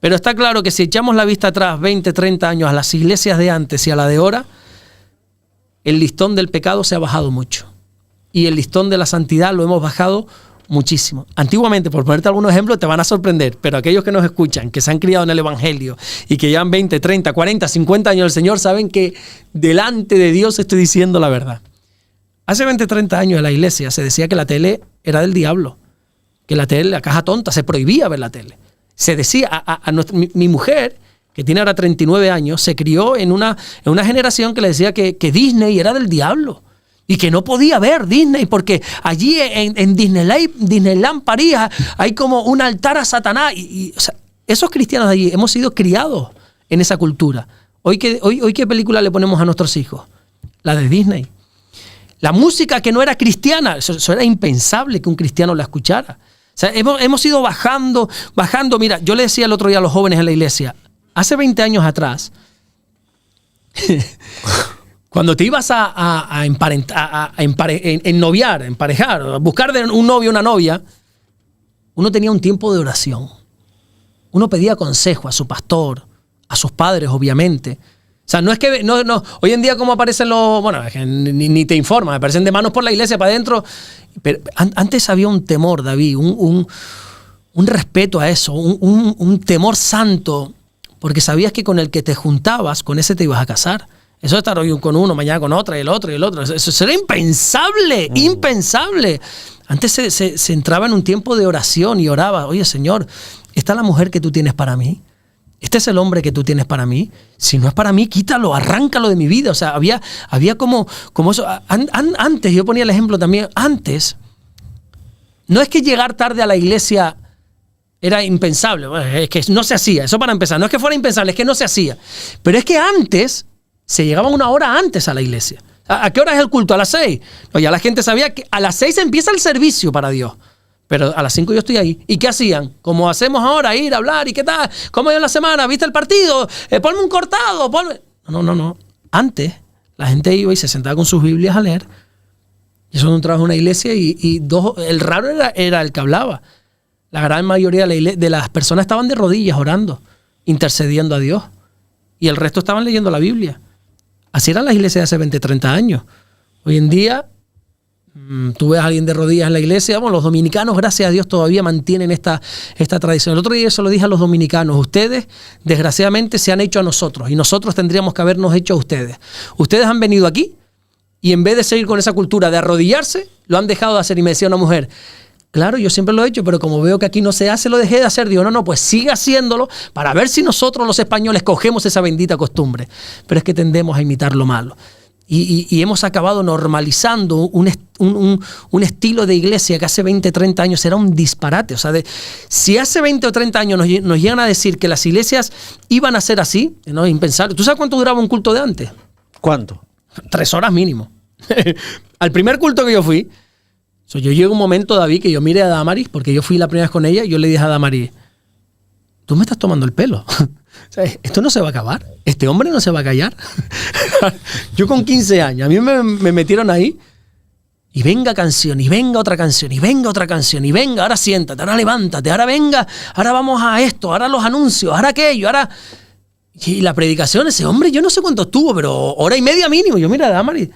Pero está claro que si echamos la vista atrás 20, 30 años a las iglesias de antes y a la de ahora, el listón del pecado se ha bajado mucho. Y el listón de la santidad lo hemos bajado muchísimo. Antiguamente, por ponerte algunos ejemplos, te van a sorprender, pero aquellos que nos escuchan, que se han criado en el Evangelio y que llevan 20, 30, 40, 50 años del Señor, saben que delante de Dios estoy diciendo la verdad. Hace 20, 30 años en la iglesia se decía que la tele era del diablo, que la tele, la caja tonta, se prohibía ver la tele. Se decía, mi mujer, que tiene ahora 39 años, se crió en una generación que le decía que Disney era del diablo. Y que no podía ver Disney porque allí en Disneyland París hay como un altar a Satanás. O sea, esos cristianos de allí hemos sido criados en esa cultura. Hoy ¿qué película le ponemos a nuestros hijos? La de Disney. La música que no era cristiana, eso era impensable que un cristiano la escuchara. O sea, hemos ido bajando. Mira, yo le decía el otro día a los jóvenes en la iglesia, hace 20 años atrás... Cuando te ibas a ennoviar, emparejar, a buscar de un novio o una novia, uno tenía un tiempo de oración. Uno pedía consejo a su pastor, a sus padres, obviamente. O sea, no es que... No, hoy en día como aparecen los... Bueno, ni te informan, aparecen de manos por la iglesia para adentro. Pero antes había un temor, David, un respeto a eso, un temor santo, porque sabías que con el que te juntabas, con ese te ibas a casar. Eso de estar hoy con uno, mañana con otra, y el otro. Eso era impensable, impensable. Antes se entraba en un tiempo de oración y oraba. Oye, Señor, ¿esta es la mujer que tú tienes para mí? ¿Este es el hombre que tú tienes para mí? Si no es para mí, quítalo, arráncalo de mi vida. O sea, había como eso. Antes, yo ponía el ejemplo también, antes, no es que llegar tarde a la iglesia era impensable. Bueno, es que no se hacía. Eso para empezar. No es que fuera impensable, es que no se hacía. Pero es que antes... se llegaba una hora antes a la iglesia. ¿A qué hora es el culto? ¿A las 6? No, ya la gente sabía que a las 6 empieza el servicio para Dios. Pero a las 5 yo estoy ahí. ¿Y qué hacían? Como hacemos ahora, ir a hablar. ¿Y qué tal? ¿Cómo iba la semana? ¿Viste el partido? Ponme un cortado. No. Antes la gente iba y se sentaba con sus Biblias a leer. Y eso no entraba en una iglesia el raro era el que hablaba. La gran mayoría de las personas estaban de rodillas orando, intercediendo a Dios. Y el resto estaban leyendo la Biblia. Así eran las iglesias de hace 20, 30 años. Hoy en día, tú ves a alguien de rodillas en la iglesia. Bueno, los dominicanos, gracias a Dios, todavía mantienen esta tradición. El otro día se lo dije a los dominicanos. Ustedes, desgraciadamente, se han hecho a nosotros. Y nosotros tendríamos que habernos hecho a ustedes. Ustedes han venido aquí y en vez de seguir con esa cultura de arrodillarse, lo han dejado de hacer. Y me decía una mujer... Claro, yo siempre lo he hecho, pero como veo que aquí no se hace, lo dejé de hacer. Digo, no, pues siga haciéndolo para ver si nosotros los españoles cogemos esa bendita costumbre. Pero es que tendemos a imitar lo malo. Y hemos acabado normalizando un estilo de iglesia que hace 20, 30 años era un disparate. O sea, si hace 20 o 30 años nos llegan a decir que las iglesias iban a ser así, no es impensable. ¿Tú sabes cuánto duraba un culto de antes? ¿Cuánto? 3 horas mínimo. Al primer culto que yo fui, yo llegué a un momento, David, que yo miré a Damaris, porque yo fui la primera vez con ella, y yo le dije a Damaris, tú me estás tomando el pelo. O sea, esto no se va a acabar. Este hombre no se va a callar. Yo con 15 años, a mí me metieron ahí. Y venga canción, y venga otra canción, y venga otra canción, y venga, ahora siéntate, ahora levántate, ahora venga, ahora vamos a esto, ahora los anuncios, ahora aquello, ahora... Y la predicación, ese hombre, yo no sé cuánto estuvo, pero hora y media mínimo. Yo, mira, Damaris,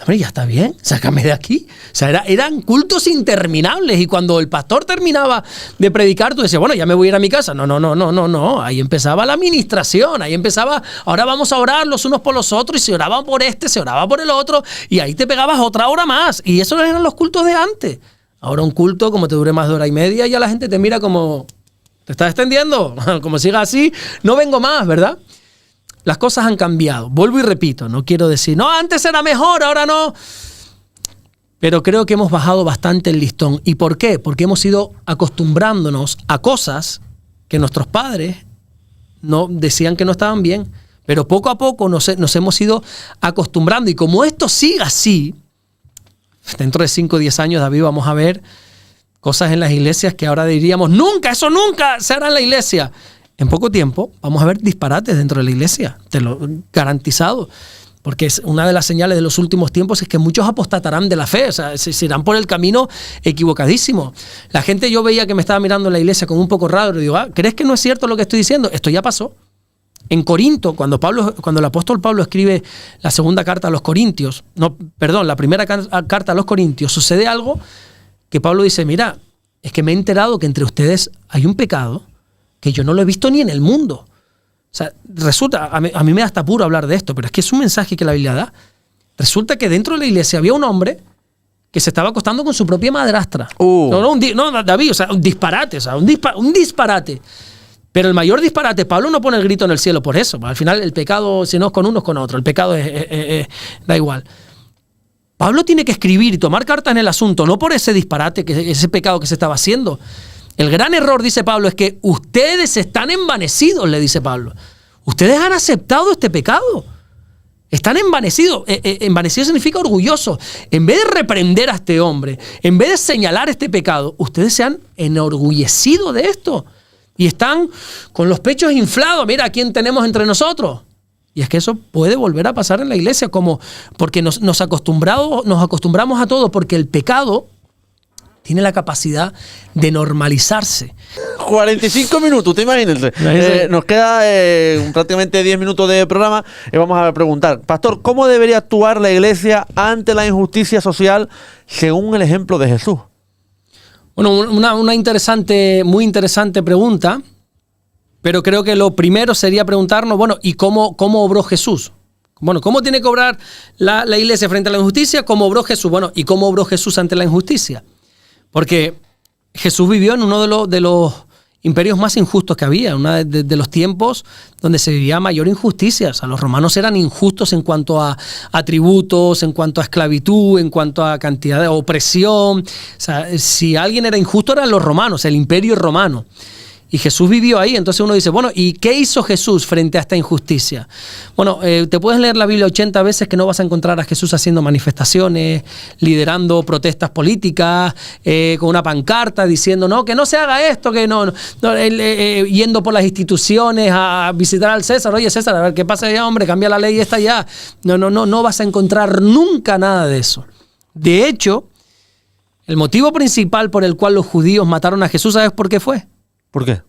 ya está bien, sácame de aquí. O sea, eran cultos interminables. Y cuando el pastor terminaba de predicar, tú decías, bueno, ya me voy a ir a mi casa. No. Ahí empezaba la administración, ahí empezaba, ahora vamos a orar los unos por los otros, y se oraba por este, se oraba por el otro, y ahí te pegabas otra hora más. Y esos eran los cultos de antes. Ahora un culto, como te dure más de hora y media, ya la gente te mira como, ¿te estás extendiendo? Como siga así, no vengo más, ¿verdad? Las cosas han cambiado. Vuelvo y repito, no quiero decir, no, antes era mejor, ahora no. Pero creo que hemos bajado bastante el listón. ¿Y por qué? Porque hemos ido acostumbrándonos a cosas que nuestros padres no decían que no estaban bien. Pero poco a poco nos hemos ido acostumbrando. Y como esto sigue así, dentro de 5 o 10 años, David, vamos a ver cosas en las iglesias que ahora diríamos, nunca, eso nunca se hará en la iglesia. En poco tiempo vamos a ver disparates dentro de la iglesia, te lo garantizado, porque es una de las señales de los últimos tiempos es que muchos apostatarán de la fe, o sea, se irán por el camino equivocadísimo. La gente, yo veía que me estaba mirando en la iglesia con un poco raro y digo, ¿crees que no es cierto lo que estoy diciendo? Esto ya pasó. En Corinto, cuando el apóstol Pablo escribe la segunda carta a los Corintios, la primera carta a los Corintios, sucede algo que Pablo dice, mira, es que me he enterado que entre ustedes hay un pecado que yo no lo he visto ni en el mundo. O sea, resulta, a mí me da hasta apuro hablar de esto, pero es que es un mensaje que la Biblia da. Resulta que dentro de la iglesia había un hombre que se estaba acostando con su propia madrastra. No, David, o sea, un disparate, un disparate. Pero el mayor disparate, Pablo no pone el grito en el cielo por eso. Al final el pecado, si no es con uno, es con otro. El pecado da igual. Pablo tiene que escribir y tomar cartas en el asunto, no por ese disparate, ese pecado que se estaba haciendo. El gran error, dice Pablo, es que ustedes están envanecidos, le dice Pablo. Ustedes han aceptado este pecado. Están envanecidos. Envanecido significa orgulloso. En vez de reprender a este hombre, en vez de señalar este pecado, ustedes se han enorgullecido de esto. Y están con los pechos inflados. Mira, ¿a quién tenemos entre nosotros? Y es que eso puede volver a pasar en la iglesia, porque nos acostumbramos a todo, porque el pecado tiene la capacidad de normalizarse. 45 minutos, te imaginas. Nos queda prácticamente 10 minutos de programa y vamos a preguntar, Pastor, ¿cómo debería actuar la iglesia ante la injusticia social según el ejemplo de Jesús? Bueno, una muy interesante pregunta, pero creo que lo primero sería preguntarnos, bueno, ¿y cómo obró Jesús? Bueno, ¿cómo tiene que obrar la iglesia frente a la injusticia? ¿Cómo obró Jesús? Bueno, ¿y cómo obró Jesús ante la injusticia? Porque Jesús vivió en uno de los imperios más injustos que había, uno de los tiempos donde se vivía mayor injusticia. O sea, los romanos eran injustos en cuanto a tributos, en cuanto a esclavitud, en cuanto a cantidad de opresión. O sea, si alguien era injusto eran los romanos, el imperio romano. Y Jesús vivió ahí. Entonces uno dice, bueno, ¿y qué hizo Jesús frente a esta injusticia? Bueno, te puedes leer la Biblia 80 veces que no vas a encontrar a Jesús haciendo manifestaciones, liderando protestas políticas, con una pancarta diciendo, no, que no se haga esto, que yendo por las instituciones a visitar al César. Oye, César, a ver qué pasa allá, hombre, cambia la ley esta ya. No vas a encontrar nunca nada de eso. De hecho, el motivo principal por el cual los judíos mataron a Jesús, ¿sabes por qué fue? ¿Por qué?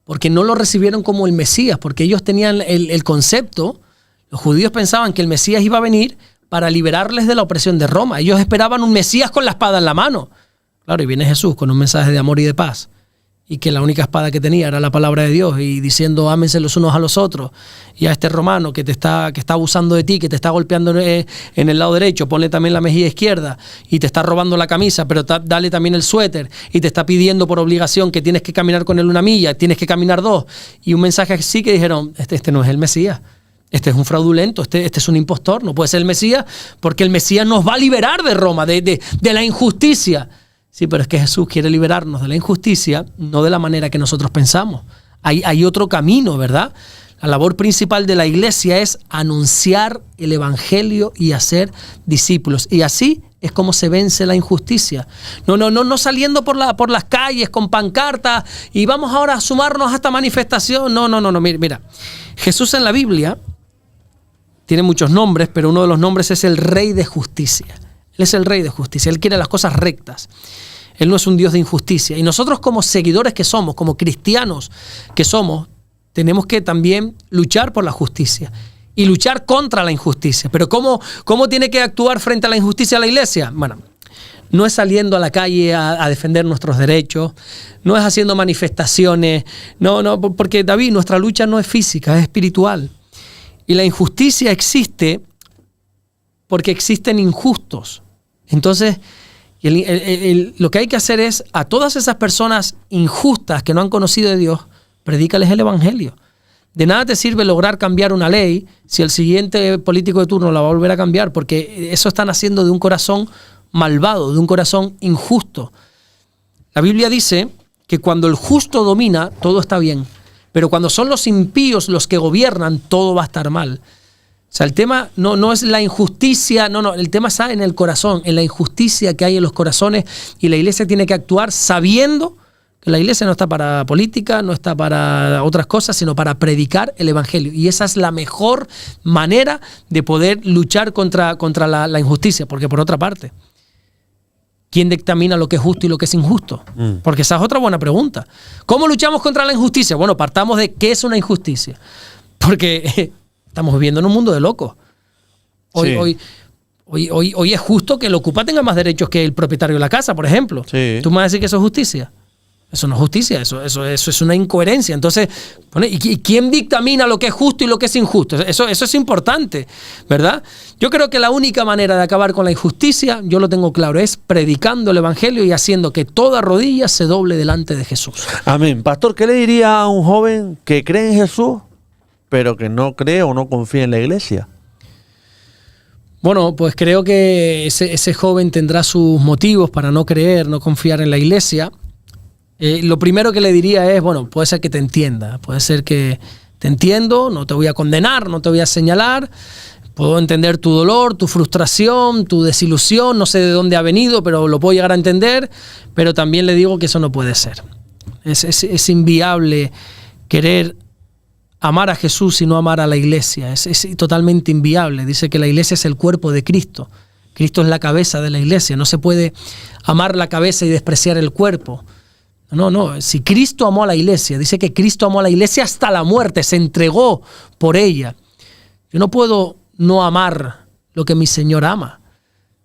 Porque no lo recibieron como el Mesías, porque ellos tenían el concepto, los judíos pensaban que el Mesías iba a venir para liberarles de la opresión de Roma. Ellos esperaban un Mesías con la espada en la mano. Claro, y viene Jesús con un mensaje de amor y de paz, y que la única espada que tenía era la palabra de Dios, y diciendo ámense los unos a los otros, y a este romano que está abusando de ti, que te está golpeando en el lado derecho, ponle también la mejilla izquierda, y te está robando la camisa, pero dale también el suéter, y te está pidiendo por obligación que tienes que caminar con él 1 milla, tienes que caminar 2, y un mensaje así que dijeron, este no es el Mesías, este es un fraudulento, este es un impostor, no puede ser el Mesías, porque el Mesías nos va a liberar de Roma, de la injusticia. Sí, pero es que Jesús quiere liberarnos de la injusticia, no de la manera que nosotros pensamos. Hay otro camino, ¿verdad? La labor principal de la iglesia es anunciar el evangelio y hacer discípulos. Y así es como se vence la injusticia. No saliendo por las calles con pancartas y vamos ahora a sumarnos a esta manifestación. No. Mira, Jesús en la Biblia tiene muchos nombres, pero uno de los nombres es el Rey de Justicia. Él es el Rey de justicia. Él quiere las cosas rectas. Él no es un Dios de injusticia. Y nosotros como seguidores que somos, como cristianos que somos, tenemos que también luchar por la justicia y luchar contra la injusticia. Pero ¿cómo tiene que actuar frente a la injusticia la iglesia? Bueno, no es saliendo a la calle a defender nuestros derechos, no es haciendo manifestaciones, no, porque David, nuestra lucha no es física, es espiritual. Y la injusticia existe porque existen injustos. Entonces, lo que hay que hacer es a todas esas personas injustas que no han conocido de Dios, predícales el evangelio. De nada te sirve lograr cambiar una ley si el siguiente político de turno la va a volver a cambiar, porque eso está naciendo de un corazón malvado, de un corazón injusto. La Biblia dice que cuando el justo domina, todo está bien, pero cuando son los impíos los que gobiernan, todo va a estar mal. O sea, el tema no es la injusticia, no, el tema está en el corazón, en la injusticia que hay en los corazones, y la iglesia tiene que actuar sabiendo que la iglesia no está para política, no está para otras cosas, sino para predicar el evangelio. Y esa es la mejor manera de poder luchar contra la injusticia, porque por otra parte, ¿quién dictamina lo que es justo y lo que es injusto? Porque esa es otra buena pregunta. ¿Cómo luchamos contra la injusticia? Bueno, partamos de qué es una injusticia. Porque estamos viviendo en un mundo de locos. Hoy es justo que el ocupa tenga más derechos que el propietario de la casa, por ejemplo. Sí. ¿Tú me vas a decir que eso es justicia? Eso no es justicia, eso es una incoherencia. Entonces, ¿y quién dictamina lo que es justo y lo que es injusto? Eso es importante, ¿verdad? Yo creo que la única manera de acabar con la injusticia, yo lo tengo claro, es predicando el evangelio y haciendo que toda rodilla se doble delante de Jesús. Amén. Pastor, ¿qué le diría a un joven que cree en Jesús, pero que no cree o no confía en la iglesia? Bueno, pues creo que ese joven tendrá sus motivos para no creer, no confiar en la iglesia. Lo primero que le diría es, bueno, puede ser que te entienda, puede ser que te entiendo, no te voy a condenar, no te voy a señalar, puedo entender tu dolor, tu frustración, tu desilusión, no sé de dónde ha venido, pero lo puedo llegar a entender, pero también le digo que eso no puede ser. Es inviable querer amar a Jesús y no amar a la iglesia, es totalmente inviable. Dice que la iglesia es el cuerpo de Cristo, Cristo es la cabeza de la iglesia, no se puede amar la cabeza y despreciar el cuerpo. No, si Cristo amó a la iglesia, dice que Cristo amó a la iglesia hasta la muerte, se entregó por ella. Yo no puedo no amar lo que mi Señor ama.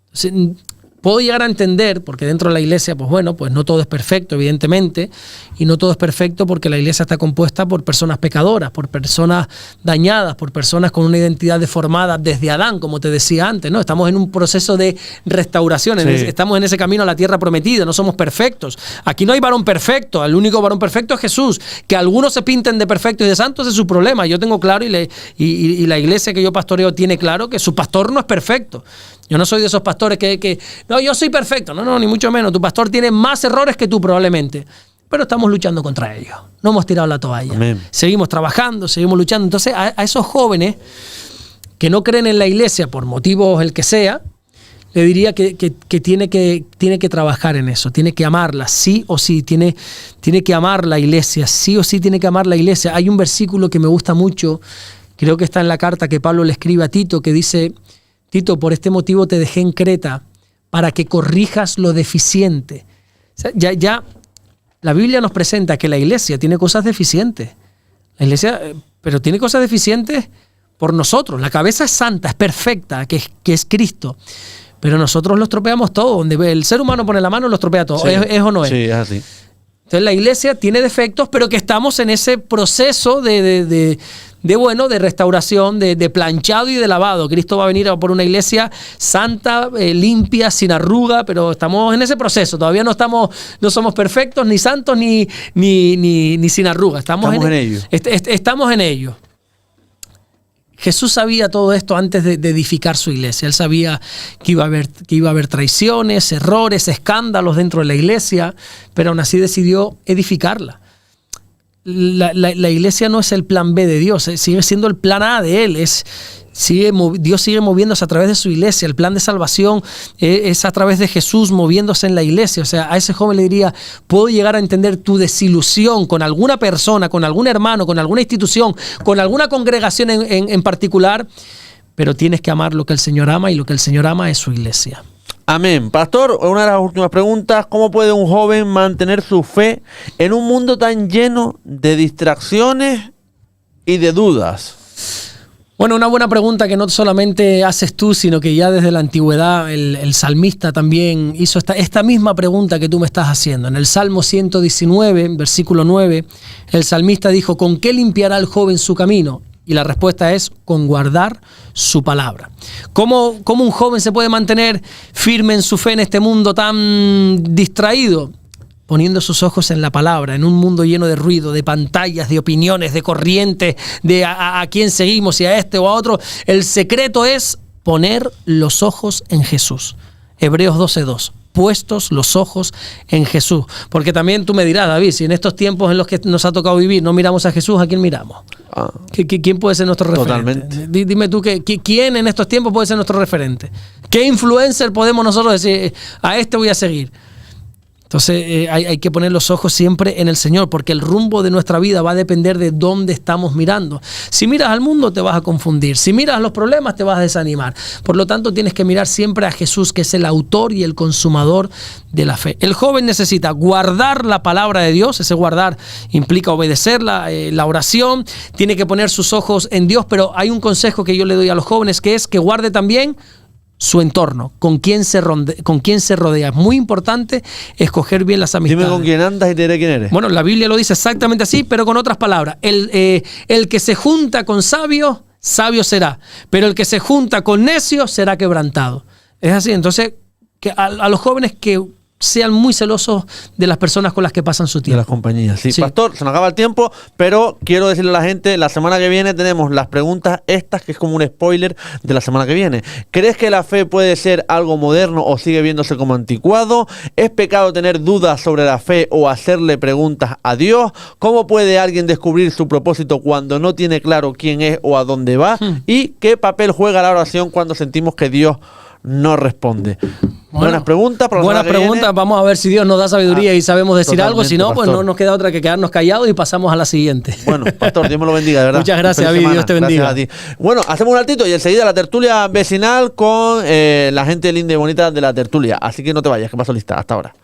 Entonces, puedo llegar a entender, porque dentro de la iglesia, pues bueno, pues no todo es perfecto, evidentemente, y no todo es perfecto porque la iglesia está compuesta por personas pecadoras, por personas dañadas, por personas con una identidad deformada desde Adán, como te decía antes, ¿no? Estamos en un proceso de restauración, sí. Estamos en ese camino a la tierra prometida, no somos perfectos. Aquí no hay varón perfecto, el único varón perfecto es Jesús. Que algunos se pinten de perfectos y de santos es su problema. Yo tengo claro, y la iglesia que yo pastoreo tiene claro que su pastor no es perfecto. Yo no soy de esos pastores que no, yo soy perfecto. No, ni mucho menos. Tu pastor tiene más errores que tú probablemente. Pero estamos luchando contra ellos. No hemos tirado la toalla. Amén. Seguimos trabajando, seguimos luchando. Entonces, a esos jóvenes que no creen en la iglesia por motivos el que sea, le diría que tiene que trabajar en eso. Tiene que amarla, sí o sí. Tiene que amar la iglesia, sí o sí tiene que amar la iglesia. Hay un versículo que me gusta mucho, creo que está en la carta que Pablo le escribe a Tito, que dice: Tito, por este motivo te dejé en Creta, para que corrijas lo deficiente. O sea, ya la Biblia nos presenta que la iglesia tiene cosas deficientes. La iglesia, pero tiene cosas deficientes por nosotros. La cabeza es santa, es perfecta, que es Cristo. Pero nosotros lo estropeamos todo. Donde el ser humano pone la mano, lo estropea todo. Sí. ¿Es o no es? Sí, es así. Entonces la iglesia tiene defectos, pero que estamos en ese proceso de restauración, de planchado y de lavado. Cristo va a venir a por una iglesia santa, limpia, sin arruga, pero estamos en ese proceso. Todavía no somos perfectos, ni santos, ni sin arruga. Estamos en ello. Estamos en ello. Jesús sabía todo esto antes de edificar su iglesia. Él sabía que iba a haber traiciones, errores, escándalos dentro de la iglesia, pero aún así decidió edificarla. La iglesia no es el plan B de Dios, sigue siendo el plan A de Él. Dios sigue moviéndose a través de su iglesia. El plan de salvación es a través de Jesús moviéndose en la iglesia. O sea, a ese joven le diría: puedo llegar a entender tu desilusión con alguna persona, con algún hermano, con alguna institución, con alguna congregación en particular, pero tienes que amar lo que el Señor ama, y lo que el Señor ama es su iglesia. Amén. Pastor, una de las últimas preguntas, ¿cómo puede un joven mantener su fe en un mundo tan lleno de distracciones y de dudas? Bueno, una buena pregunta que no solamente haces tú, sino que ya desde la antigüedad el salmista también hizo esta misma pregunta que tú me estás haciendo. En el Salmo 119, versículo 9, el salmista dijo, ¿con qué limpiará el joven su camino? Y la respuesta es con guardar su palabra. ¿Cómo un joven se puede mantener firme en su fe en este mundo tan distraído? Poniendo sus ojos en la palabra, en un mundo lleno de ruido, de pantallas, de opiniones, de corrientes, de a quién seguimos, si a este o a otro. El secreto es poner los ojos en Jesús. Hebreos 12:2. Puestos los ojos en Jesús. Porque también tú me dirás, David, si en estos tiempos en los que nos ha tocado vivir no miramos a Jesús, ¿a quién miramos? ¿Quién puede ser nuestro referente? Totalmente. Dime tú, ¿quién en estos tiempos puede ser nuestro referente? ¿Qué influencer podemos nosotros decir, a este voy a seguir? Entonces hay que poner los ojos siempre en el Señor, porque el rumbo de nuestra vida va a depender de dónde estamos mirando. Si miras al mundo te vas a confundir, si miras los problemas te vas a desanimar. Por lo tanto tienes que mirar siempre a Jesús, que es el autor y el consumador de la fe. El joven necesita guardar la palabra de Dios, ese guardar implica obedecerla, la oración, tiene que poner sus ojos en Dios, pero hay un consejo que yo le doy a los jóvenes, que es que guarde también su entorno, con quién se rodea. Es muy importante escoger bien las amistades. Dime con quién andas y te diré quién eres. Bueno, la Biblia lo dice exactamente así, pero con otras palabras. El que se junta con sabios, sabio será, pero el que se junta con necios será quebrantado. Es así, entonces que a los jóvenes que sean muy celosos de las personas con las que pasan su tiempo. De las compañías. Sí. Pastor, se nos acaba el tiempo, pero quiero decirle a la gente, la semana que viene tenemos las preguntas estas, que es como un spoiler de la semana que viene. ¿Crees que la fe puede ser algo moderno o sigue viéndose como anticuado? ¿Es pecado tener dudas sobre la fe o hacerle preguntas a Dios? ¿Cómo puede alguien descubrir su propósito cuando no tiene claro quién es o a dónde va? ¿Y qué papel juega la oración cuando sentimos que Dios no responde? Buenas preguntas. Buenas preguntas. Vamos a ver si Dios nos da sabiduría y sabemos decir algo. Si no, pues no nos queda otra que quedarnos callados y pasamos a la siguiente. Bueno, Pastor, Dios me lo bendiga, de verdad. Muchas gracias, David. Dios te bendiga. Gracias a ti. Bueno, hacemos un altito y enseguida la tertulia vecinal con la gente linda y bonita de la tertulia. Así que no te vayas, que paso lista. Hasta ahora.